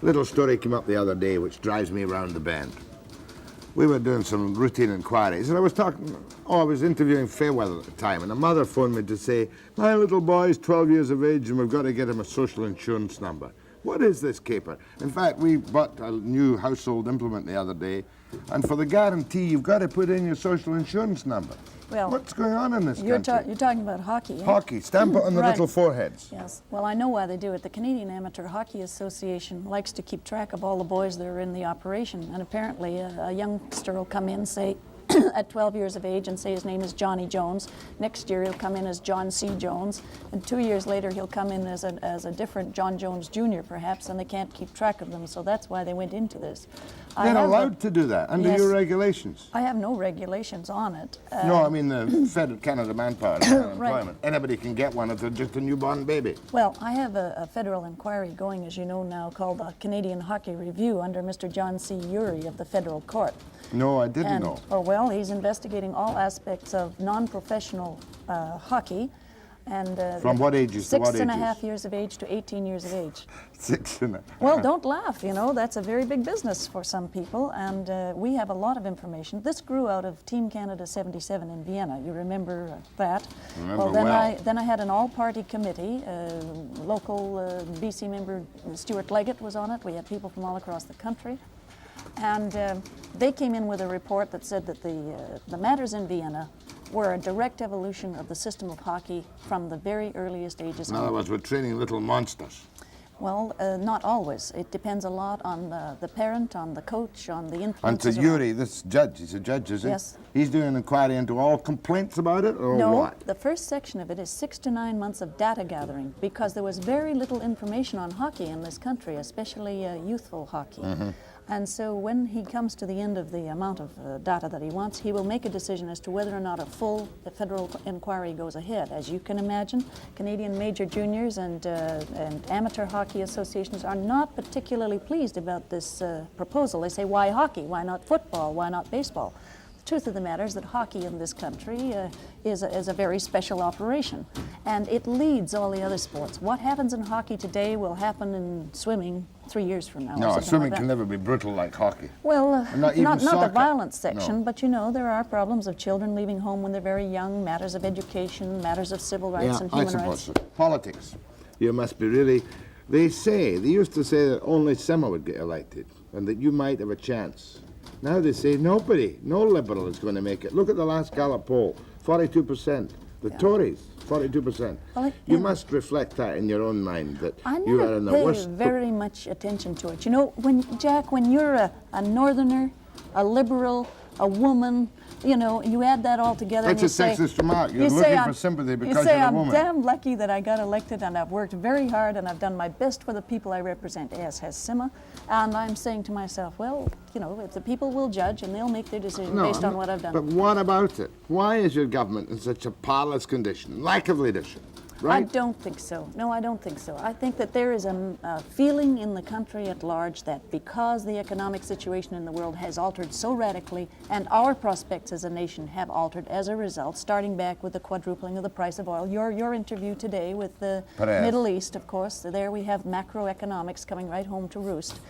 Little story came up the other day which drives me around the bend. We were doing some routine inquiries, and I was interviewing Fairweather at the time, and a mother phoned me to say, my little boy is 12 years of age and we've got to get him a social insurance number. What is this caper? In fact, we bought a new household implement the other day, and for the guarantee, you've got to put in your social insurance number. Well, what's going on in this you're country? talking about hockey, eh? Hockey. Stamp it on the Right. little foreheads. Yes. Well, I know why they do it. The Canadian Amateur Hockey Association likes to keep track of all the boys that are in the operation, and apparently a youngster will come in, say, at 12 years of age and say his name is Johnny Jones. Next year he'll come in as John C. Jones, and 2 years later he'll come in as a different John Jones Jr. perhaps, and they can't keep track of them, so that's why they went into this. They're allowed to do that under Yes. your regulations. I have no regulations on it. No, I mean the Federal Canada Manpower and Right. Unemployment. Anybody can get one if they're just a newborn baby. Well, I have a federal inquiry going, as you know now, called the Canadian Hockey Review under Mr. John C. Urey of the federal court. No, I didn't know. Well, he's investigating all aspects of non-professional hockey. And From what ages to what 6.5 ages? years of age to 18 years of age. 6.5. Well, don't laugh, you know, that's a very big business for some people, and we have a lot of information. This grew out of Team Canada 77 in Vienna. You remember that? Remember Then I had an all-party committee. Local BC member Stuart Leggett was on it. We had people from all across the country. And they came in with a report that said that the matters in Vienna were a direct evolution of the system of hockey from the very earliest ages In other on. words, we're training little monsters. Well, not always. It depends a lot on the parent, on the coach, on the And influences. to Yuri, this judge, he's a judge, is he? Yes. He's doing an inquiry into all complaints about it, or No, what? the first section of it is 6 to 9 months of data gathering, because there was very little information on hockey in this country, especially youthful hockey. Mm-hmm. And so when he comes to the end of the amount of data that he wants, he will make a decision as to whether or not a full federal inquiry goes ahead. As you can imagine, Canadian major juniors and amateur hockey associations are not particularly pleased about this proposal. They say, why hockey? Why not football? Why not baseball? The truth of the matter is that hockey in this country is a very special operation, and it leads all the other sports. What happens in hockey today will happen in swimming 3 years from now. or No, something swimming like can that. never be brutal like hockey. Well, And not even not the soccer. violence section, No. but you know, there are problems of children leaving home when they're very young, matters of education, matters of civil rights and I human suppose rights. so. Politics. You must be really... They used to say that only Sema would get elected, and that you might have a chance. Now they say nobody, no Liberal is going to make it. Look at the last Gallup poll, 42%. The Tories, 42%. Well, You yeah. must reflect that in your own mind, that I you are never in the pay worst... very much attention to it. You know, when you're a northerner, a liberal, a woman, you know, you add that all together That's and a you say... sexist remark. You're you say looking I'm- for sympathy you because say you're a I'm woman. damn lucky that I got elected, and I've worked very hard and I've done my best for the people I represent, as has Sima. And I'm saying to myself, well, you know, if the people will judge and they'll make their decision based on what I've done. But what about it? Why is your government in such a parlous condition? Lack of leadership. right? I don't think so. No, I don't think so. I think that there is a feeling in the country at large that because the economic situation in the world has altered so radically, and our prospects as a nation have altered as a result, starting back with the quadrupling of the price of oil. Your interview today with the Perez. Middle East, of course, there we have macroeconomics coming right home to roost.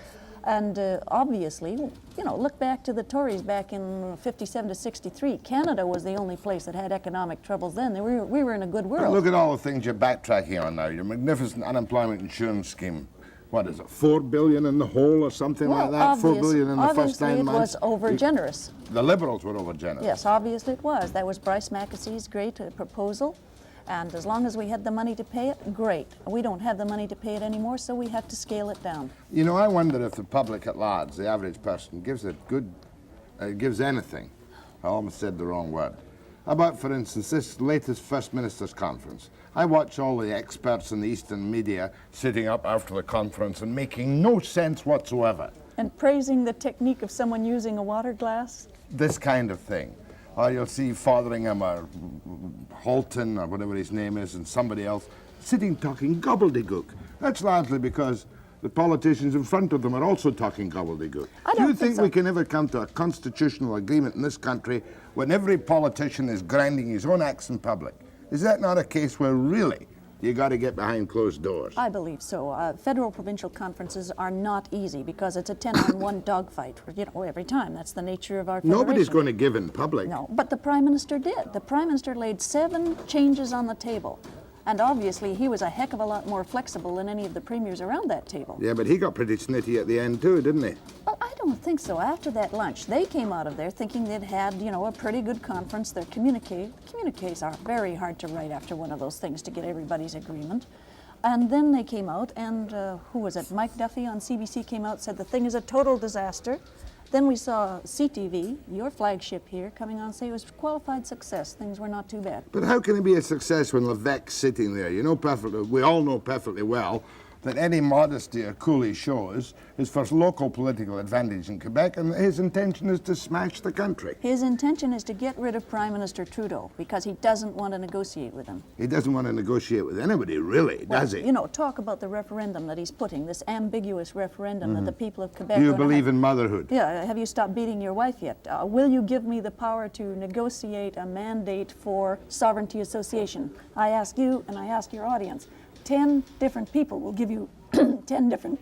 And obviously, you know, look back to the Tories back in 57 to 63. Canada was the only place that had economic troubles then. We were in a good But world. look at all the things you're backtracking on now. Your magnificent unemployment insurance scheme. What is it, 4 billion in the hole or something like that? 4 billion in the first 9 months? Obviously, it was over-generous. The Liberals were over-generous. Yes, obviously it was. That was Bryce McAsee's great proposal. And as long as we had the money to pay it, great. We don't have the money to pay it anymore, so we have to scale it down. You know, I wonder if the public at large, the average person, gives anything, I almost said the wrong word, about, for instance, this latest First Minister's Conference. I watch all the experts in the Eastern media sitting up after the conference and making no sense whatsoever. And praising the technique of someone using a water glass. This kind of thing. Or you'll see Fotheringham or Holton or whatever his name is and somebody else sitting talking gobbledygook. That's largely because the politicians in front of them are also talking gobbledygook. Do you think so. we can ever come to a constitutional agreement in this country when every politician is grinding his own axe in public? Is that not a case where really you got to get behind closed doors? I believe so. Federal provincial conferences are not easy because it's a 10-on-1 dogfight, you know, every time. That's the nature of our federation. Nobody's going to give in public. No, but the Prime Minister did. The Prime Minister laid 7 changes on the table. And obviously, he was a heck of a lot more flexible than any of the premiers around that table. Yeah, but he got pretty snitty at the end too, didn't he? Well, I don't think so. After that lunch, they came out of there thinking they'd had, you know, a pretty good conference. Their communiques are very hard to write after one of those things to get everybody's agreement. And then they came out, and who was it? Mike Duffy on CBC came out, said the thing is a total disaster. Then we saw CTV, your flagship here, coming on and say it was qualified success. Things were not too bad. But how can it be a success when Levesque's sitting there? You know perfectly, we all know perfectly well that any modesty a Cooley shows is for local political advantage in Quebec, and his intention is to smash the country. His intention is to get rid of Prime Minister Trudeau because he doesn't want to negotiate with him. He doesn't want to negotiate with anybody, really, does he? You know, talk about the referendum that he's putting, this ambiguous referendum that the people of Quebec... Do you are gonna believe have. in motherhood? Yeah, have you stopped beating your wife yet? Will you give me the power to negotiate a mandate for sovereignty association? I ask you, and I ask your audience. 10 different people will give you 10 different,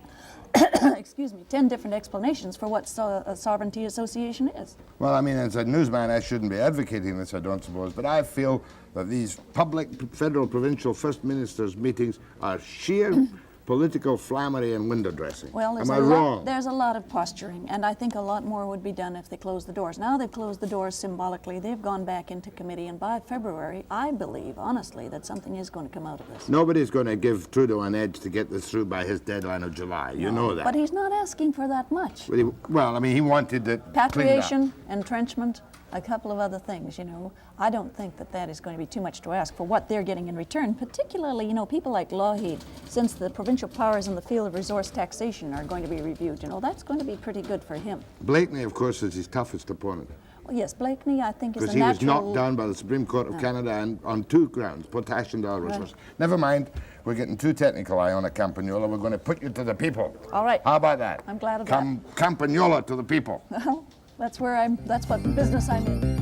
10 different explanations for what a sovereignty association is. Well, I mean, as a newsman, I shouldn't be advocating this, I don't suppose, but I feel that these public federal provincial first ministers' meetings are sheer political flummery and window dressing. Well, Am I wrong? There's a lot of posturing, and I think a lot more would be done if they closed the doors. Now they've closed the doors symbolically. They've gone back into committee, and by February, I believe, honestly, that something is going to come out of this. Nobody's going to give Trudeau an edge to get this through by his deadline of July. You know that. But he's not asking for that much. Well, I mean, he wanted it Patriation, entrenchment, a couple of other things, you know. I don't think that that is going to be too much to ask for what they're getting in return, particularly, you know, people like Lougheed, since the provincial powers in the field of resource taxation are going to be reviewed, you know, that's going to be pretty good for him. Blakeney, of course, is his toughest opponent. Well, yes, Blakeney, I think, is Because a he natural... was knocked down by the Supreme Court of Canada and on 2 grounds, potash and oil resource. Never mind, we're getting too technical, Iona Campagnola. We're going to put you to the people. All right. How about that? I'm glad of that. Campagnola to the people. Well, that's what business I'm in.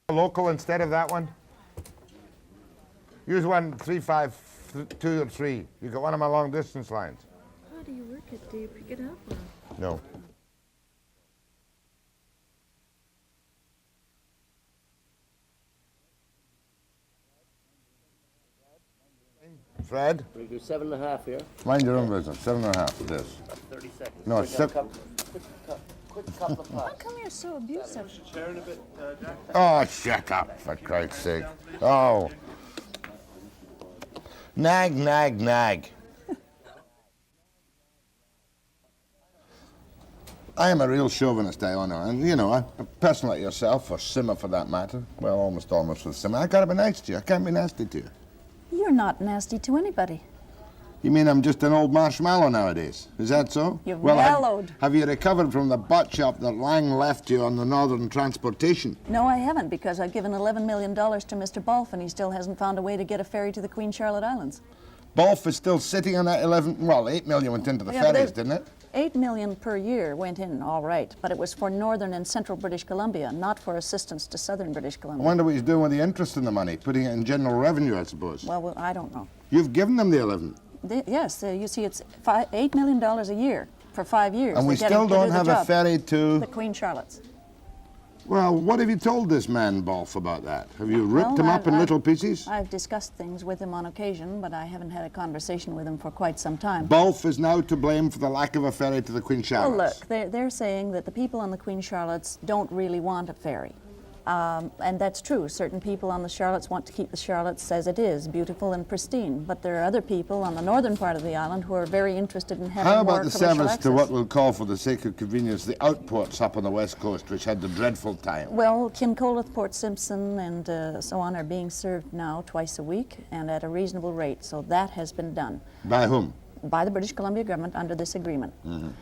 Local instead of that one? Use one 352 or 3. You got one of my long distance lines. How do you work it? Do you pick it up? Or? No. Fred? We do 7.5 here. Mind your own business. 7.5 it is. 30 seconds. No, Quick sep- quick couple of How puffs. come you're so abusive? Oh, shut up, for Christ's sake. Oh. Nag, nag, nag. I am a real chauvinist, Iona, and you know, a person like yourself, or Simmer for that matter, well, almost with Simmer, I gotta be nice to you. I can't be nasty to you. You're not nasty to anybody. You mean I'm just an old marshmallow nowadays? Is that so? You've well, mellowed. have you recovered from the butt shop that Lang left you on the Northern Transportation? No, I haven't, because I've given $11 million to Mr. Balfe, and he still hasn't found a way to get a ferry to the Queen Charlotte Islands. Balfe is still sitting on that 8 million went into the Yeah, but ferries, there's- didn't it? 8 million per year went in, all right, but it was for northern and central British Columbia, not for assistance to southern British I Columbia. wonder what he's doing with the interest in the money, putting it in general revenue, I suppose. Well, I don't know. You've given them the 11, Yes, you see, it's $8 million a year for 5 years. and we They're getting still to do don't the have a job. ferry to... The Queen Charlotte's. Well, what have you told this man, Balfe, about that? Have you ripped Well, him up in little pieces? I've discussed things with him on occasion, but I haven't had a conversation with him for quite some time. Balfe is now to blame for the lack of a ferry to the Queen Well, Charlotte's. look, they're saying that the people on the Queen Charlotte's don't really want a ferry. And that's true. Certain people on the Charlottes want to keep the Charlottes as it is, beautiful and pristine. But there are other people on the northern part of the island who are very interested in having How more about the commercial service access. to what we'll call, for the sake of convenience, the outports up on the west coast, which had the dreadful time? Well, Kincolith, Port Simpson, and so on are being served now twice a week and at a reasonable rate. So that has been done By whom? by the British Columbia government under this agreement.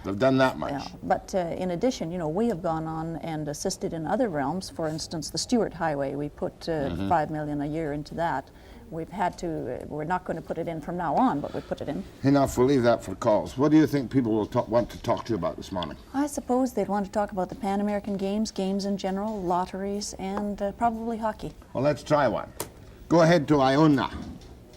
They've done that much. Yeah, but in addition, you know, we have gone on and assisted in other realms. For instance, the Stewart Highway, we put $5 million a year into that. We've had to, we're not going to put it in from now on, but we put it in. Enough, we'll leave that for calls. What do you think people will want to talk to you about this morning? I suppose they'd want to talk about the Pan American Games, games in general, lotteries, and probably hockey. Well, let's try one. Go ahead to Iona.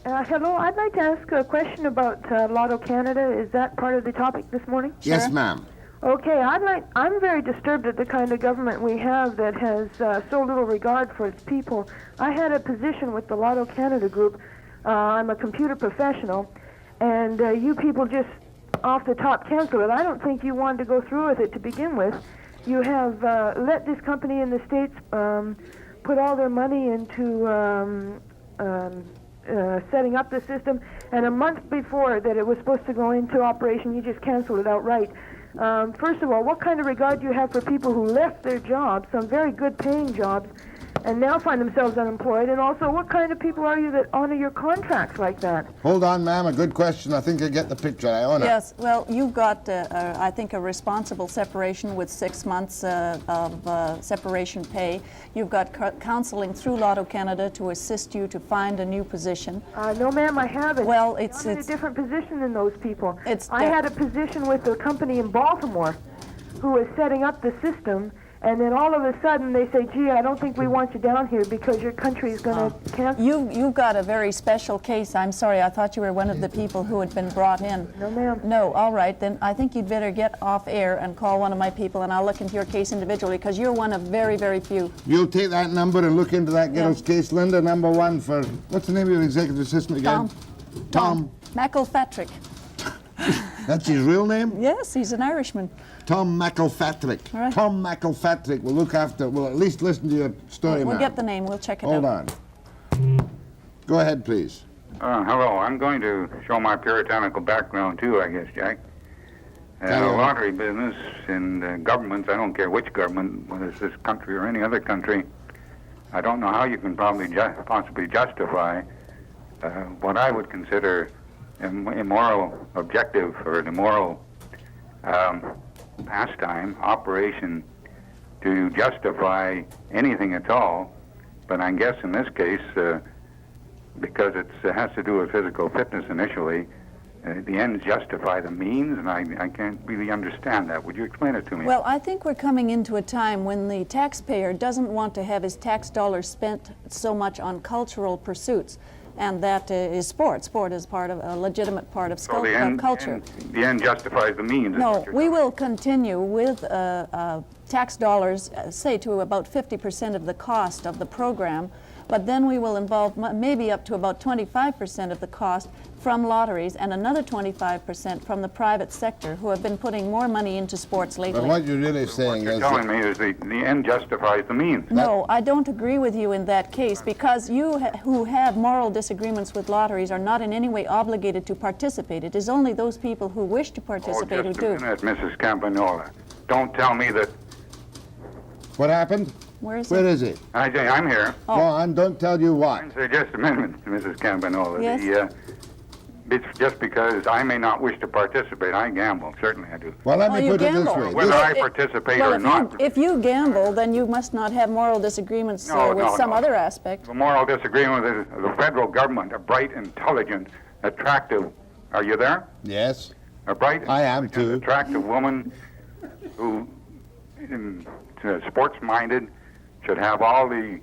Hello, I'd like to ask a question about Lotto Canada. Is that part of the topic this morning? Yes, ma'am. Okay, I'm very disturbed at the kind of government we have that has so little regard for its people. I had a position with the Lotto Canada group. I'm a computer professional, and you people just off the top cancel it. I don't think you wanted to go through with it to begin with. You have let this company in the States put all their money into setting up the system, and a month before that it was supposed to go into operation, you just canceled it outright. First of all, what kind of regard do you have for people who left their jobs, some very good paying jobs, and now find themselves unemployed? And also, what kind of people are you that honor your contracts like that? Hold on, ma'am. A good question. I think I get the picture. Iona. Yes, well, you've got, I think, a responsible separation with 6 months of separation pay. You've got counseling through Lotto Canada to assist you to find a new position. No, ma'am, I haven't. Well, I'm in a different position than those people. I had a position with a company in Baltimore who was setting up the system, and then all of a sudden they say, gee, I don't think we want you down here because your country is going to cancel. You've got a very special case. I'm sorry, I thought you were one of the people who had been brought in. No, ma'am. No, all right, then I think you'd better get off air and call one of my people, and I'll look into your case individually, because you're one of very, very few. You'll take that number and look into that girl's case, Linda. Number one for, what's the name of your executive assistant again? Tom. McElfatrick. That's his real name? Yes, he's an Irishman. Tom McElfatrick. Right. Tom McElfatrick will look after, we'll at least listen to your story, We'll ma'am. get the name, we'll check it Hold out. on. Go ahead, please. Hello, I'm going to show my puritanical background too, I guess, Jack. Carry on. Lottery business and governments, I don't care which government, whether it's this country or any other country, I don't know how you can probably possibly justify what I would consider immoral objective or an immoral pastime, operation, to justify anything at all. But I guess in this case, because it has to do with physical fitness initially, the ends justify the means, and I can't really understand that. Would you explain it to me? Well, I think we're coming into a time when the taxpayer doesn't want to have his tax dollars spent so much on cultural pursuits, and that is sport. Sport is part of a legitimate part of So the end, culture. the end justifies the means. is No, what you're we saying. will continue with tax dollars, say to about 50% of the cost of the program, but then we will involve maybe up to about 25% of the cost from lotteries and another 25% from the private sector, who have been putting more money into sports lately. But what you're really What saying you're is telling that me is the end justifies the means. No, I don't agree with you in that case, because you who have moral disagreements with lotteries are not in any way obligated to participate. It is only those people who wish to participate who just do. a minute, Mrs. Campagnola. Don't tell me that... what happened? Where is Where it? is it? I'm here. Go on, don't tell you what. Say just a minute, Mrs. Campagnola. Yes. it's just because I may not wish to participate. I gamble, certainly I do. Well, let Oh, me you put it this gamble. way. Whether This- I participate Well, or not. if you gamble, then you must not have moral disagreements No, with no, some no. other aspect. The moral disagreement is the federal government, a bright, intelligent, attractive. Are you there? Yes. A bright, I am, intelligent, too. attractive woman who, sports-minded, should have all the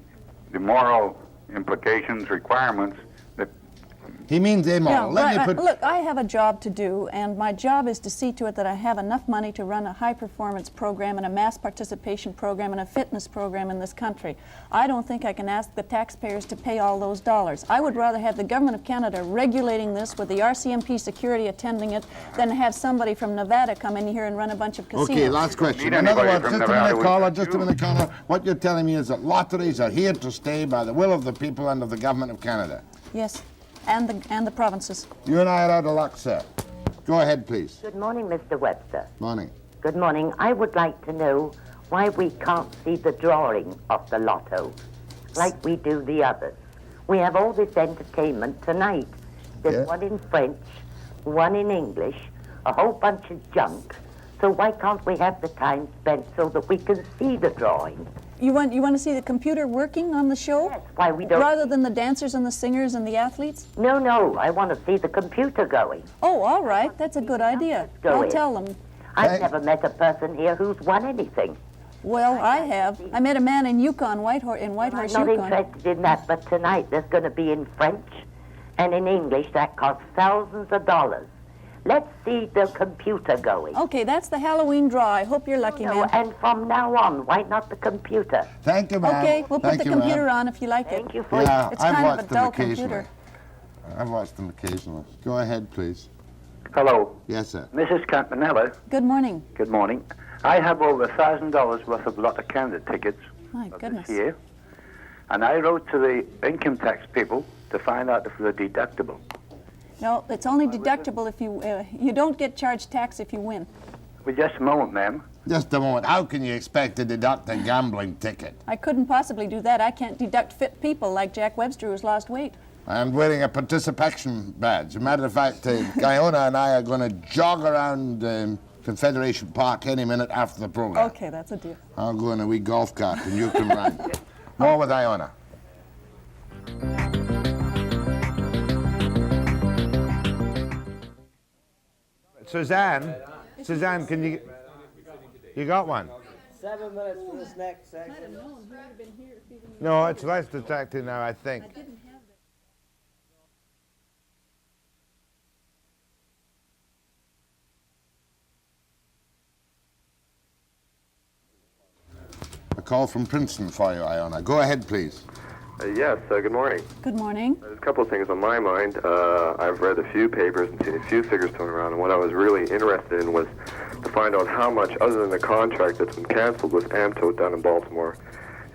moral implications, requirements that. He means immoral. Let me right. put... Look, I have a job to do, and my job is to see to it that I have enough money to run a high-performance program and a mass participation program and a fitness program in this country. I don't think I can ask the taxpayers to pay all those dollars. I would rather have the Government of Canada regulating this with the RCMP security attending it than have somebody from Nevada come in here and run a bunch of casinos. Okay, last question. Need In other anybody words, from just a Nevada minute, with caller, you. just a minute, caller. What you're telling me is that lotteries are here to stay by the will of the people and of the Government of Canada. Yes, and the provinces. You and I are out of luck, sir. Go ahead, please. Good morning, Mr. Webster. Morning. Good morning. I would like to know why we can't see the drawing of the lotto like we do the others. We have all this entertainment tonight. There's Yeah. one in French, one in English, a whole bunch of junk. So why can't we have the time spent so that we can see the drawing? You want to see the computer working on the show? Yes, why we don't... Rather than the dancers and the singers and the athletes? No, I want to see the computer going. Oh, all right. That's a good idea. Go I'll in. tell them. I've Thank- never met a person here who's won anything. Well, I have. I met a man in Yukon, Whitehorse, I'm Yukon. not interested in that, but tonight there's going to be in French and in English that costs thousands of dollars. Let's see the computer going. Okay, that's the Halloween draw. I hope you're lucky, No, man. and from now on, why not the computer? Thank you, ma'am. Okay, we'll put Thank the you, computer ma'am. on if you like it. Thank you for Yeah, It's I've kind of watched a them dull occasionally. computer. I've watched them occasionally. Go ahead, please. Hello, Yes, sir. Mrs. Campanella. Good morning. Good morning. I have over $1,000 worth of Lotto Canada tickets My of goodness. this year, and I wrote to the income tax people to find out if they're deductible. No, it's only deductible if you don't get charged tax if you win. Well, just a moment, ma'am. Just a moment. How can you expect to deduct a gambling ticket? I couldn't possibly do that. I can't deduct fit people like Jack Webster who's lost weight. I'm wearing a participation badge. As a matter of fact, Guyona and I are going to jog around Confederation Park any minute after the program. Okay, that's a deal. I'll go in a wee golf cart and you can ride. More with Iona. Suzanne, can you got one? 7 minutes for this next section. No, it's less detected now, I think. A call from Princeton for you, Iona. Go ahead, please. Yes, good morning. Good morning. There's a couple of things on my mind. I've read a few papers and seen a few figures thrown around, and what I was really interested in was to find out how much, other than the contract that's been canceled with AMTO down in Baltimore,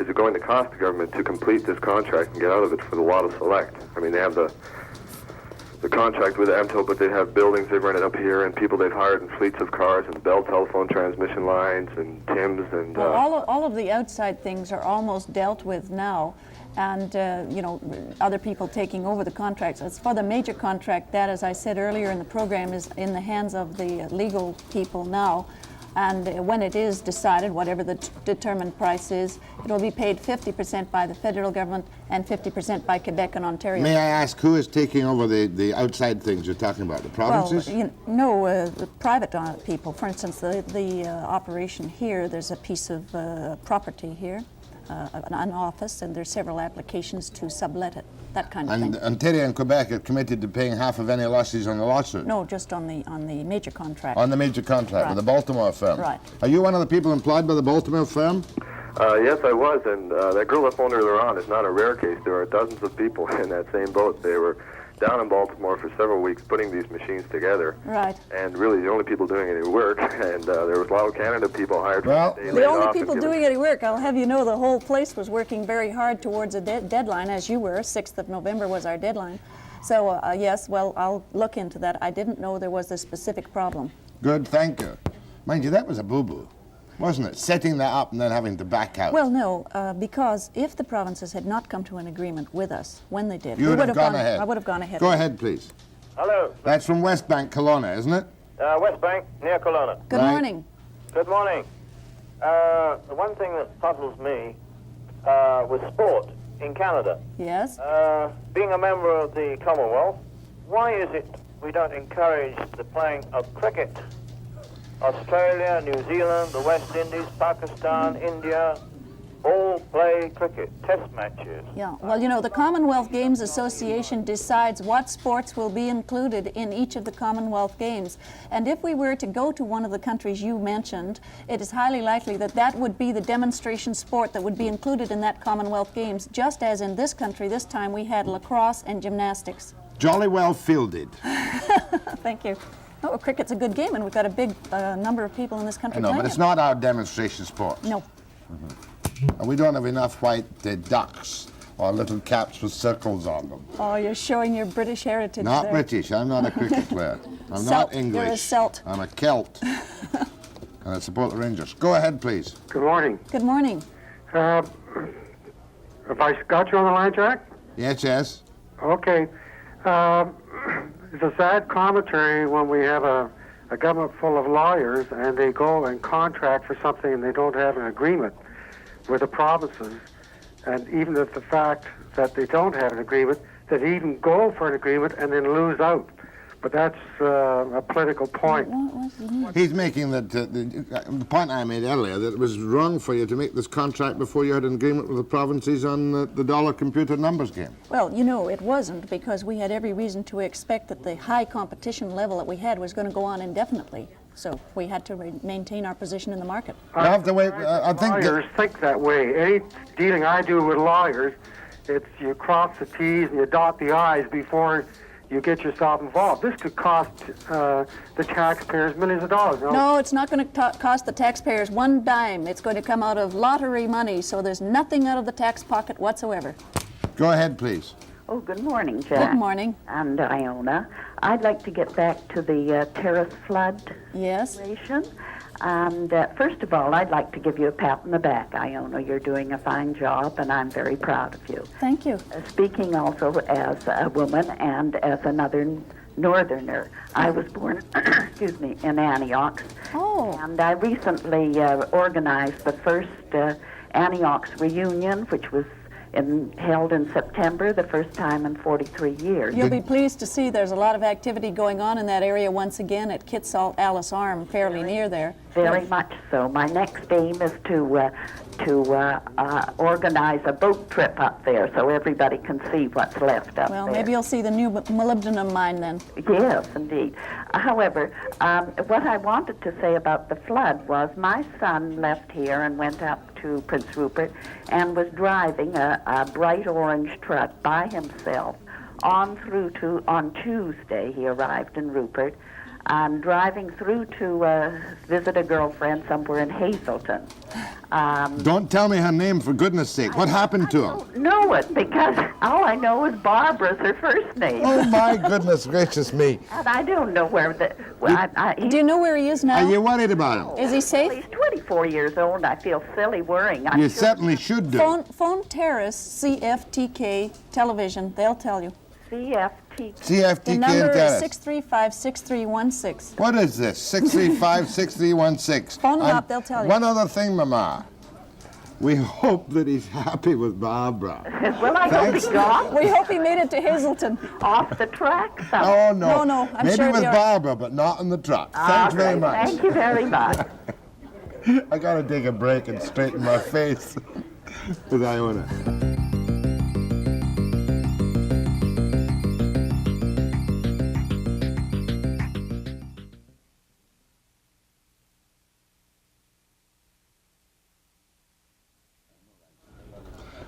is it going to cost the government to complete this contract and get out of it for the Lotto Select? I mean, they have the contract with AMTO, but they have buildings they've rented up here and people they've hired and fleets of cars and Bell telephone transmission lines and Tim's and... Well, all of the outside things are almost dealt with now, and you know, other people taking over the contracts. As for the major contract, that, as I said earlier in the program, is in the hands of the legal people now. And when it is decided, whatever the determined price is, it will be paid 50% by the federal government and 50% by Quebec and Ontario. May I ask who is taking over the outside things you're talking about? The provinces? Well, the private people. For instance, the operation here, there's a piece of property here, an office, and there's several applications to sublet it, that kind of And thing. Ontario and Quebec are committed to paying half of any losses on the lawsuit? No, just on the major contract. On the major contract with the Baltimore firm? Right. Are you one of the people employed by the Baltimore firm? Yes, I was, and that girl that phoned earlier on is not a rare case. There are dozens of people in that same boat. They were down in Baltimore for several weeks putting these machines together. Right. And really the only people doing any work, and there was Lotto Canada people hired. Well, They laid The only off and people given- doing any work, I'll have you know, the whole place was working very hard towards a deadline, as you were. 6th of November was our deadline. So, yes, well, I'll look into that. I didn't know there was a specific problem. Good, thank you. Mind you, that was a boo-boo, wasn't it? Setting that up and then having to back out. Well, no, because if the provinces had not come to an agreement with us when they did, You we would have gone gone ahead. I would have gone ahead. Go ahead, please. Hello. That's from West Bank, Kelowna, isn't it? West Bank, near Kelowna. Good Right. morning. Good morning. The one thing that puzzles me with sport in Canada, Yes? being a member of the Commonwealth, why is it we don't encourage the playing of cricket? Australia, New Zealand, the West Indies, Pakistan, India, all play cricket, test matches. Yeah, well, you know, the Commonwealth Games Association decides what sports will be included in each of the Commonwealth Games. And if we were to go to one of the countries you mentioned, it is highly likely that that would be the demonstration sport that would be included in that Commonwealth Games, just as in this country this time we had lacrosse and gymnastics. Jolly well fielded. Thank you. Oh, cricket's a good game, and we've got a big number of people in this country I know, playing but it's it. not our demonstration sport. No. And we don't have enough white ducks or little caps with circles on them. Oh, you're showing your British heritage Not there. British. I'm not a cricket player. I'm Celt. not English. You're a Celt. I'm a Celt. And I support the Rangers. Go ahead, please. Good morning. Good morning. Have I got you on the line, Jack? Yes, yes. Okay. It's a sad commentary when we have a government full of lawyers and they go and contract for something and they don't have an agreement with the provinces. And even if the fact that they don't have an agreement, that they even go for an agreement and then lose out. But that's a political point. He's making the point I made earlier, that it was wrong for you to make this contract before you had an agreement with the provinces on the dollar computer numbers game. Well, you know, it wasn't, because we had every reason to expect that the high competition level that we had was going to go on indefinitely. So we had to maintain our position in the market. I have to wait. I think lawyers think that way. Any dealing I do with lawyers, it's you cross the T's and you dot the I's before you get yourself involved. This could cost the taxpayers millions of dollars. No, it's not going to cost the taxpayers one dime. It's going to come out of lottery money, so there's nothing out of the tax pocket whatsoever. Go ahead, please. Oh, good morning, Jack. Good morning. And Iona. I'd like to get back to the terrace flood situation. And first of all, I'd like to give you a pat on the back, Iona. You're doing a fine job, and I'm very proud of you. Thank you. Speaking also as a woman and as another northerner. I was born, excuse me, in Antioch. Oh. And I recently organized the first Antioch reunion, which was held in September, the first time in 43 years. You'll be pleased to see there's a lot of activity going on in that area once again at Kitsalt Alice Arm, fairly near there. Very much so. My next aim is to organize a boat trip up there so everybody can see what's left up there. Well, maybe you'll see the new molybdenum mine then. Yes, indeed. However, what I wanted to say about the flood was my son left here and went up to Prince Rupert and was driving a bright orange truck by himself on Tuesday. He arrived in Rupert and driving through to visit a girlfriend somewhere in Hazelton. Don't tell me her name, for goodness sake. What happened to him? I don't know it, because all I know is Barbara's her first name. Oh, my goodness gracious me. And I don't know where the... Do you know where he is now? Are you worried about him? Is he safe? Well, he's 24 years old, and I feel silly worrying. You certainly should do. Phone Terrace CFTK television. They'll tell you. CFTK The number Terrace. is 635-6316. What is this? 635-6316. Phone them up, they'll tell you. One other thing, Mama. We hope that he's happy with Barbara. Well, I hope he got We hope he made it to Hazelton. off the track. Oh, no. No, I'm Maybe sure with he'll be all right. Barbara, but not in the truck. Thanks very much. Thank you very much. I gotta take a break and straighten my face with Iona.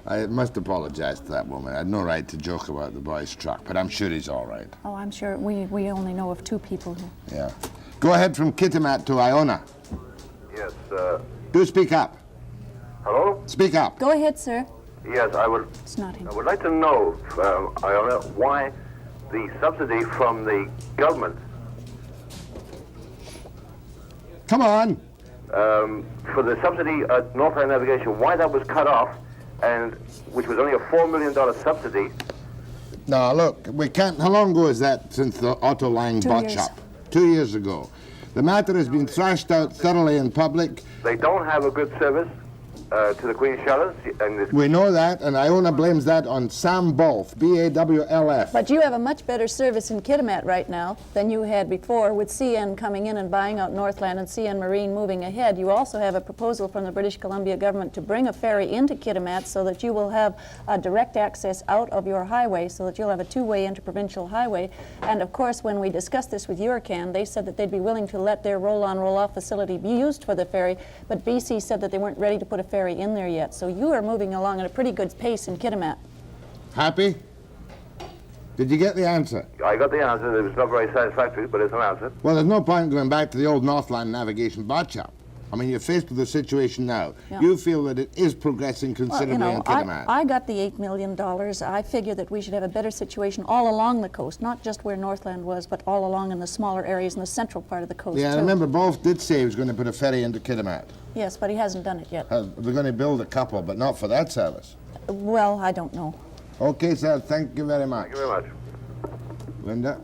I must apologize to that woman. I had no right to joke about the boy's truck, but I'm sure he's all right. Oh, I'm sure. We only know of two people who... Yeah. Go ahead from Kitimat to Iona. Yes, Do speak up. hello? Speak up. Go ahead, sir. Yes, I would It's not him. I would like to know, Iona, why the subsidy from the government Come on. for the subsidy at Northland Navigation, why that was cut off, and which was only a $4 million subsidy, No, look, we can't. How long ago is that since the auto line 2 bot years. shop? 2 years ago. The matter has been thrashed out thoroughly in public. They don't have a good service to the Queen's Shutters, and this We know that, and Iona blames that on Sam Bolf, B-A-W-L-F. But you have a much better service in Kitimat right now than you had before, with CN coming in and buying out Northland and CN Marine moving ahead. You also have a proposal from the British Columbia government to bring a ferry into Kitimat so that you will have direct access out of your highway, so that you'll have a two-way interprovincial highway. And of course, when we discussed this with Eurocan, they said that they'd be willing to let their roll-on, roll-off facility be used for the ferry, but BC said that they weren't ready to put a ferry in there yet. So you are moving along at a pretty good pace in Kitimat. Happy? Did you get the answer? I got the answer. It was not very satisfactory, but it's an answer. Well, there's no point going back to the old Northland navigation bot shop. I mean, you're faced with the situation now. Yeah. You feel that it is progressing considerably in Kitimat. I got the $8 million. I figure that we should have a better situation all along the coast, not just where Northland was, but all along in the smaller areas in the central part of the coast, Yeah, I too. remember Bolf did say he was going to put a ferry into Kitimat. Yes, but he hasn't done it yet. They're going to build a couple, but not for that service. Well, I don't know. Okay, sir, thank you very much. Thank you very much. Linda?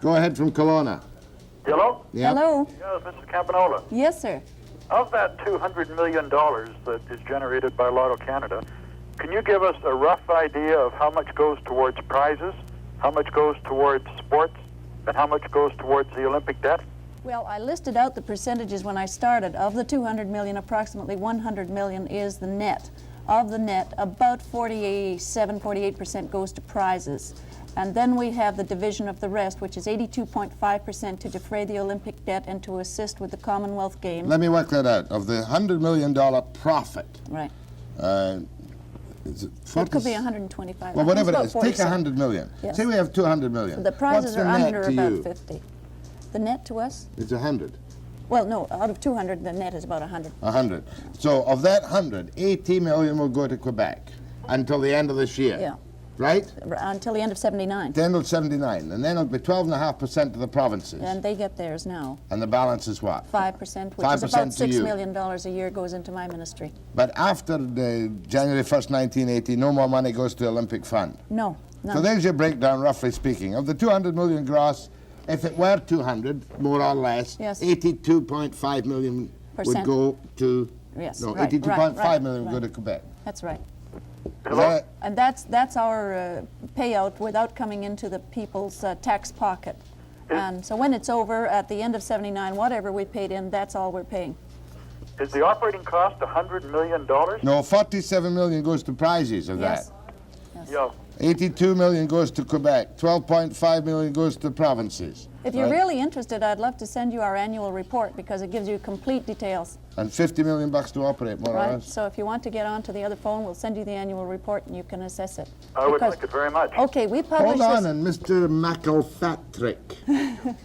Go ahead from Kelowna. Hello? Yeah. Hello? Yes, Mr. Campanola. Yes, sir. Of that $200 million that is generated by Lotto Canada, can you give us a rough idea of how much goes towards prizes, how much goes towards sports, and how much goes towards the Olympic debt? Well, I listed out the percentages when I started. Of the 200 million, approximately 100 million is the net. Of the net, about 48% goes to prizes. And then we have the division of the rest, which is 82.5% to defray the Olympic debt and to assist with the Commonwealth Games. Let me work that out. Of the $100 million profit, Right. is it It could be 125. Well, whatever it About is, take 47. 100 million. Yes. Say we have 200 million. The prizes What's the are net under to about you? 50. The net to us? It's 100. Well, no, out of 200, the net is about 100. 100. So of that 100, 80 million will go to Quebec until the end of this year. Yeah. Right? Until the end of 79. The end of 79. And then it'll be 12.5% to the provinces. And they get theirs now. And the balance is what? 5%, which 5% is about to $6 you. million a year goes into my ministry. But after the January 1st, 1980, no more money goes to Olympic Fund. No, no. So there's your breakdown, roughly speaking. Of the 200 million gross, if it were 200, more or less, Yes. 82.5 million would Percent. go to, Yes, no, right, 82.5 right, million would go right. to Quebec. That's right. Is that- And that's our payout without coming into the people's tax pocket. And so when it's over, at the end of 79, whatever we paid in, that's all we're paying. Is the operating cost $100 million? No, 47 million goes to prizes of Yes. that. Yeah. 82 million goes to Quebec. 12.5 million goes to provinces. If you're right? really interested, I'd love to send you our annual report because it gives you complete details. And 50 million bucks to operate, more or Right? less. So if you want to get onto the other phone, we'll send you the annual report and you can assess it. I would Because- like it very much. Okay, we publish Hold on, this. and Mr. McElfatrick.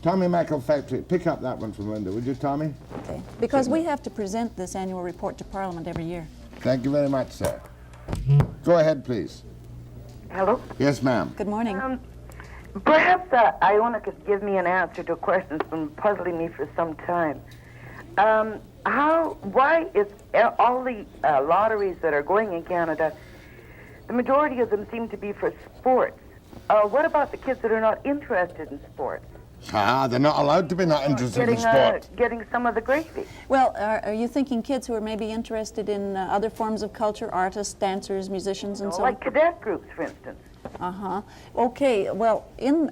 Tommy McElfatrick, pick up that one from Linda, would you, Tommy? Okay. Because we have to present this annual report to Parliament every year. Thank you very much, sir. Go ahead, please. Hello? Yes, ma'am. Good morning. Perhaps Iona could give me an answer to a question that's been puzzling me for some time. Why is all the lotteries that are going in Canada, the majority of them seem to be for sports? What about the kids that are not interested in sports? Ah, they're not allowed to be not interested in sport. Getting some of the gravy. Well, are you thinking kids who are maybe interested in other forms of culture, artists, dancers, musicians, and so on? Like cadet groups, for instance. Uh-huh. Okay, well,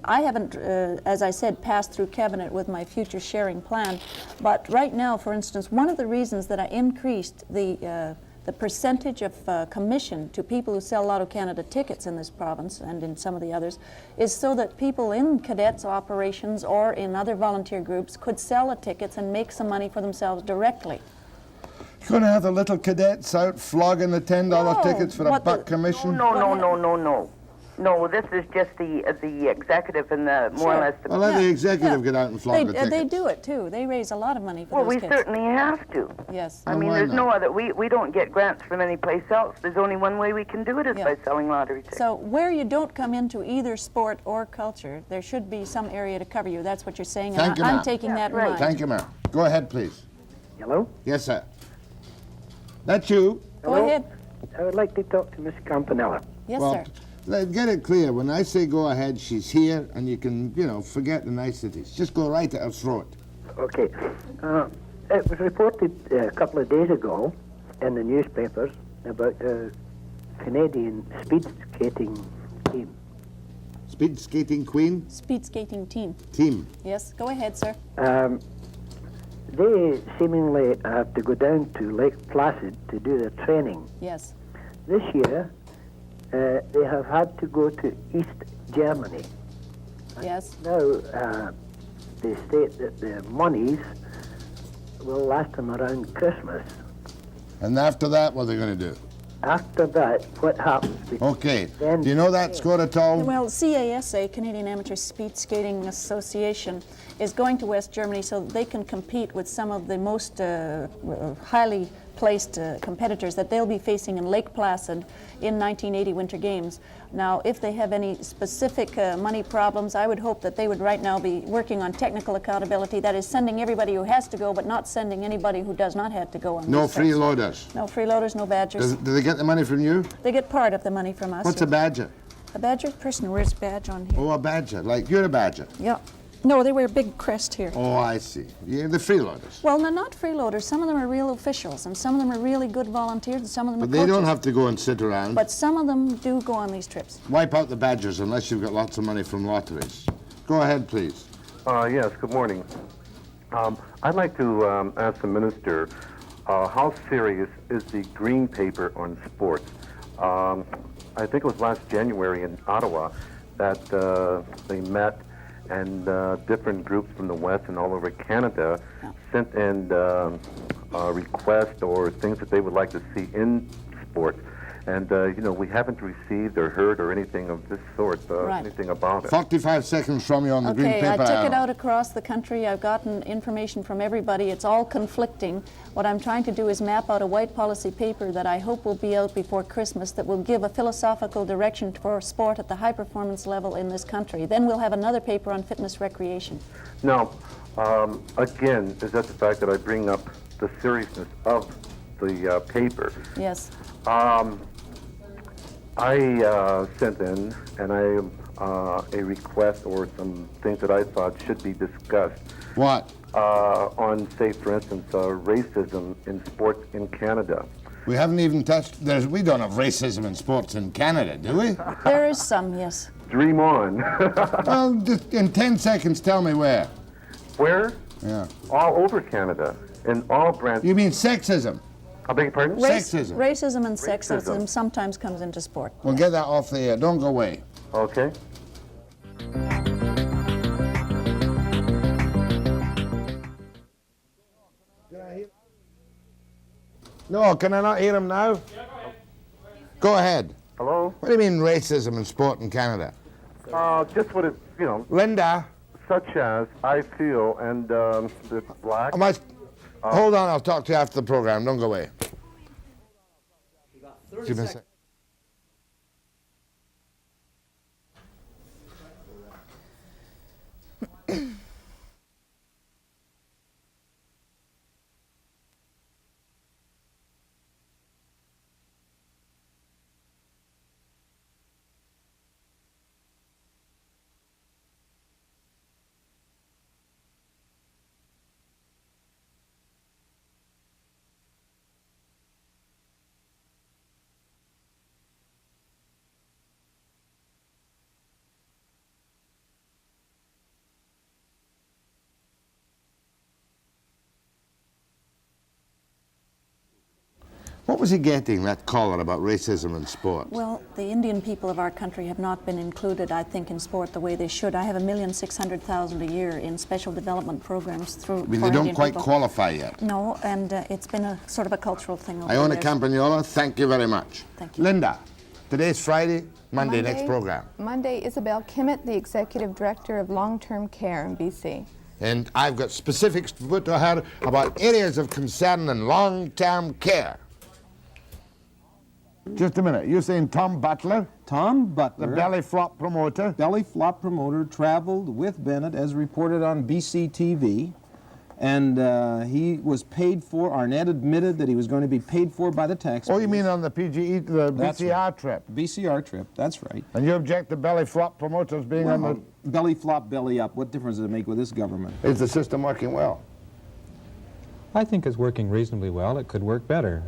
I haven't, as I said, passed through cabinet with my future sharing plan, but right now, for instance, one of the reasons that I increased the percentage of commission to people who sell Lotto Canada tickets in this province and in some of the others is so that people in cadets operations or in other volunteer groups could sell the tickets and make some money for themselves directly. You're going to have the little cadets out flogging the $10 No, tickets for a what buck the- commission? No. No, this is just the executive and the more or less the... Well, let the executive get out and flog the tickets. They do it too. They raise a lot of money for Well, those we kids. certainly have to. Yes. I mean, why there's no not? other... We don't get grants from any place else. There's only one way we can do it is Yeah. by selling lottery tickets. So where you don't come into either sport or culture, there should be some area to cover you. That's what you're saying. And Thank you, I'm ma'am. taking that in right. mind. Thank you, ma'am. Go ahead, please. Hello? Yes, sir. That's you. Go ahead. I would like to talk to Miss Campanella. Yes, well, sir. Let's get it clear. When I say go ahead, she's here, and you can, forget the niceties. Just go right at her throat. Okay. It was reported a couple of days ago in the newspapers about a Canadian speed skating team. Speed skating queen? Speed skating team. Team. Yes, go ahead, sir. They seemingly have to go down to Lake Placid to do their training. Yes. This year, they have had to go to East Germany. Yes. Now, they state that the monies will last them around Christmas. And after that, what are they going to do? After that, what happens? Okay. Then, do you know that score at all? Well, CASA, Canadian Amateur Speed Skating Association, is going to West Germany so they can compete with some of the most highly placed competitors that they'll be facing in Lake Placid in 1980 Winter Games. Now, if they have any specific money problems, I would hope that they would right now be working on technical accountability, that is sending everybody who has to go, but not sending anybody who does not have to go. On No these trips. freeloaders? No freeloaders, no badgers. Do they get the money from you? They get part of the money from us. What's a badger? A badger? Person who wears a badge on here. Oh, a badger. Like you're a badger? Yeah. No, they wear a big crest here. Oh, I see. Yeah, the freeloaders. Well, they're not freeloaders. Some of them are real officials, and some of them are really good volunteers, and some of them But are they coaches. don't have to go and sit around. But some of them do go on these trips. Wipe out the badgers unless you've got lots of money from lotteries. Go ahead, please. Yes, good morning. I'd like to ask the minister, how serious is the green paper on sports? I think it was last January in Ottawa that they met, and different groups from the West and all over Canada sent in requests or things that they would like to see in sports. And, we haven't received or heard or anything of this sort, anything about it. 45 seconds from you on the green paper. Okay, I took it out across the country. I've gotten information from everybody. It's all conflicting. What I'm trying to do is map out a white policy paper that I hope will be out before Christmas that will give a philosophical direction for sport at the high performance level in this country. Then we'll have another paper on fitness recreation. Now, again, is that the fact that I bring up the seriousness of the paper? Yes. I sent in a request or some things that I thought should be discussed. What? On, say, for instance, racism in sports in Canada. We haven't even touched. We don't have racism in sports in Canada, do we? There is some, yes. Dream on. Well, just in 10 seconds, tell me where. Where? Yeah. All over Canada, in all branches. You mean sexism? I beg your pardon? Sexism. Racism and sexism sometimes comes into sport. We'll get that off the air. Don't go away. Okay. No, can I not hear him now? Go ahead. Hello? What do you mean racism in sport in Canada? Just what it, Linda? Such as I feel, and the black. Hold on, I'll talk to you after the program. Don't go away. Give me a sec. What was he getting, that caller, about racism in sport? Well, the Indian people of our country have not been included, I think, in sport the way they should. I have $1,600,000 a year in special development programs through. I mean, they don't quite qualify yet. No, and it's been a sort of a cultural thing over Iona there. Campagnola, thank you very much. Thank you. Linda, today's Friday, Monday, next program. Monday, Isabel Kimmett, the Executive Director of Long-Term Care in BC. And I've got specifics to put to her about areas of concern in long-term care. Just a minute. You're saying Tom Butler? Tom Butler. The belly flop promoter? Belly flop promoter traveled with Bennett as reported on BC TV And he was paid for, Arnett admitted that he was going to be paid for by the taxpayers. Oh, you mean on the PGE, the That's BCR right. trip? BCR trip, that's right. And you object to belly flop promoters being on the... Belly flop, belly up. What difference does it make with this government? Is the system working well? I think it's working reasonably well. It could work better.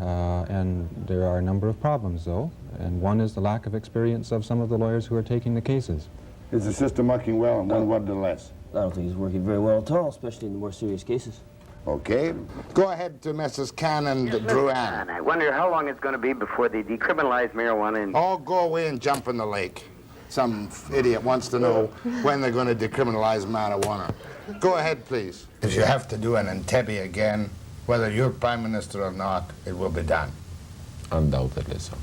And there are a number of problems, though. And one is the lack of experience of some of the lawyers who are taking the cases. Is the system working well, and one word or less? I don't think it's working very well at all, especially in the more serious cases. Okay. Go ahead to Mrs. Cann and Drouin. I wonder how long it's going to be before they decriminalize marijuana in... All go away and jump in the lake. Some idiot wants to know when they're going to decriminalize marijuana. Go ahead, please. If you have to do an Entebbe again, whether you're Prime Minister or not, it will be done. Undoubtedly so.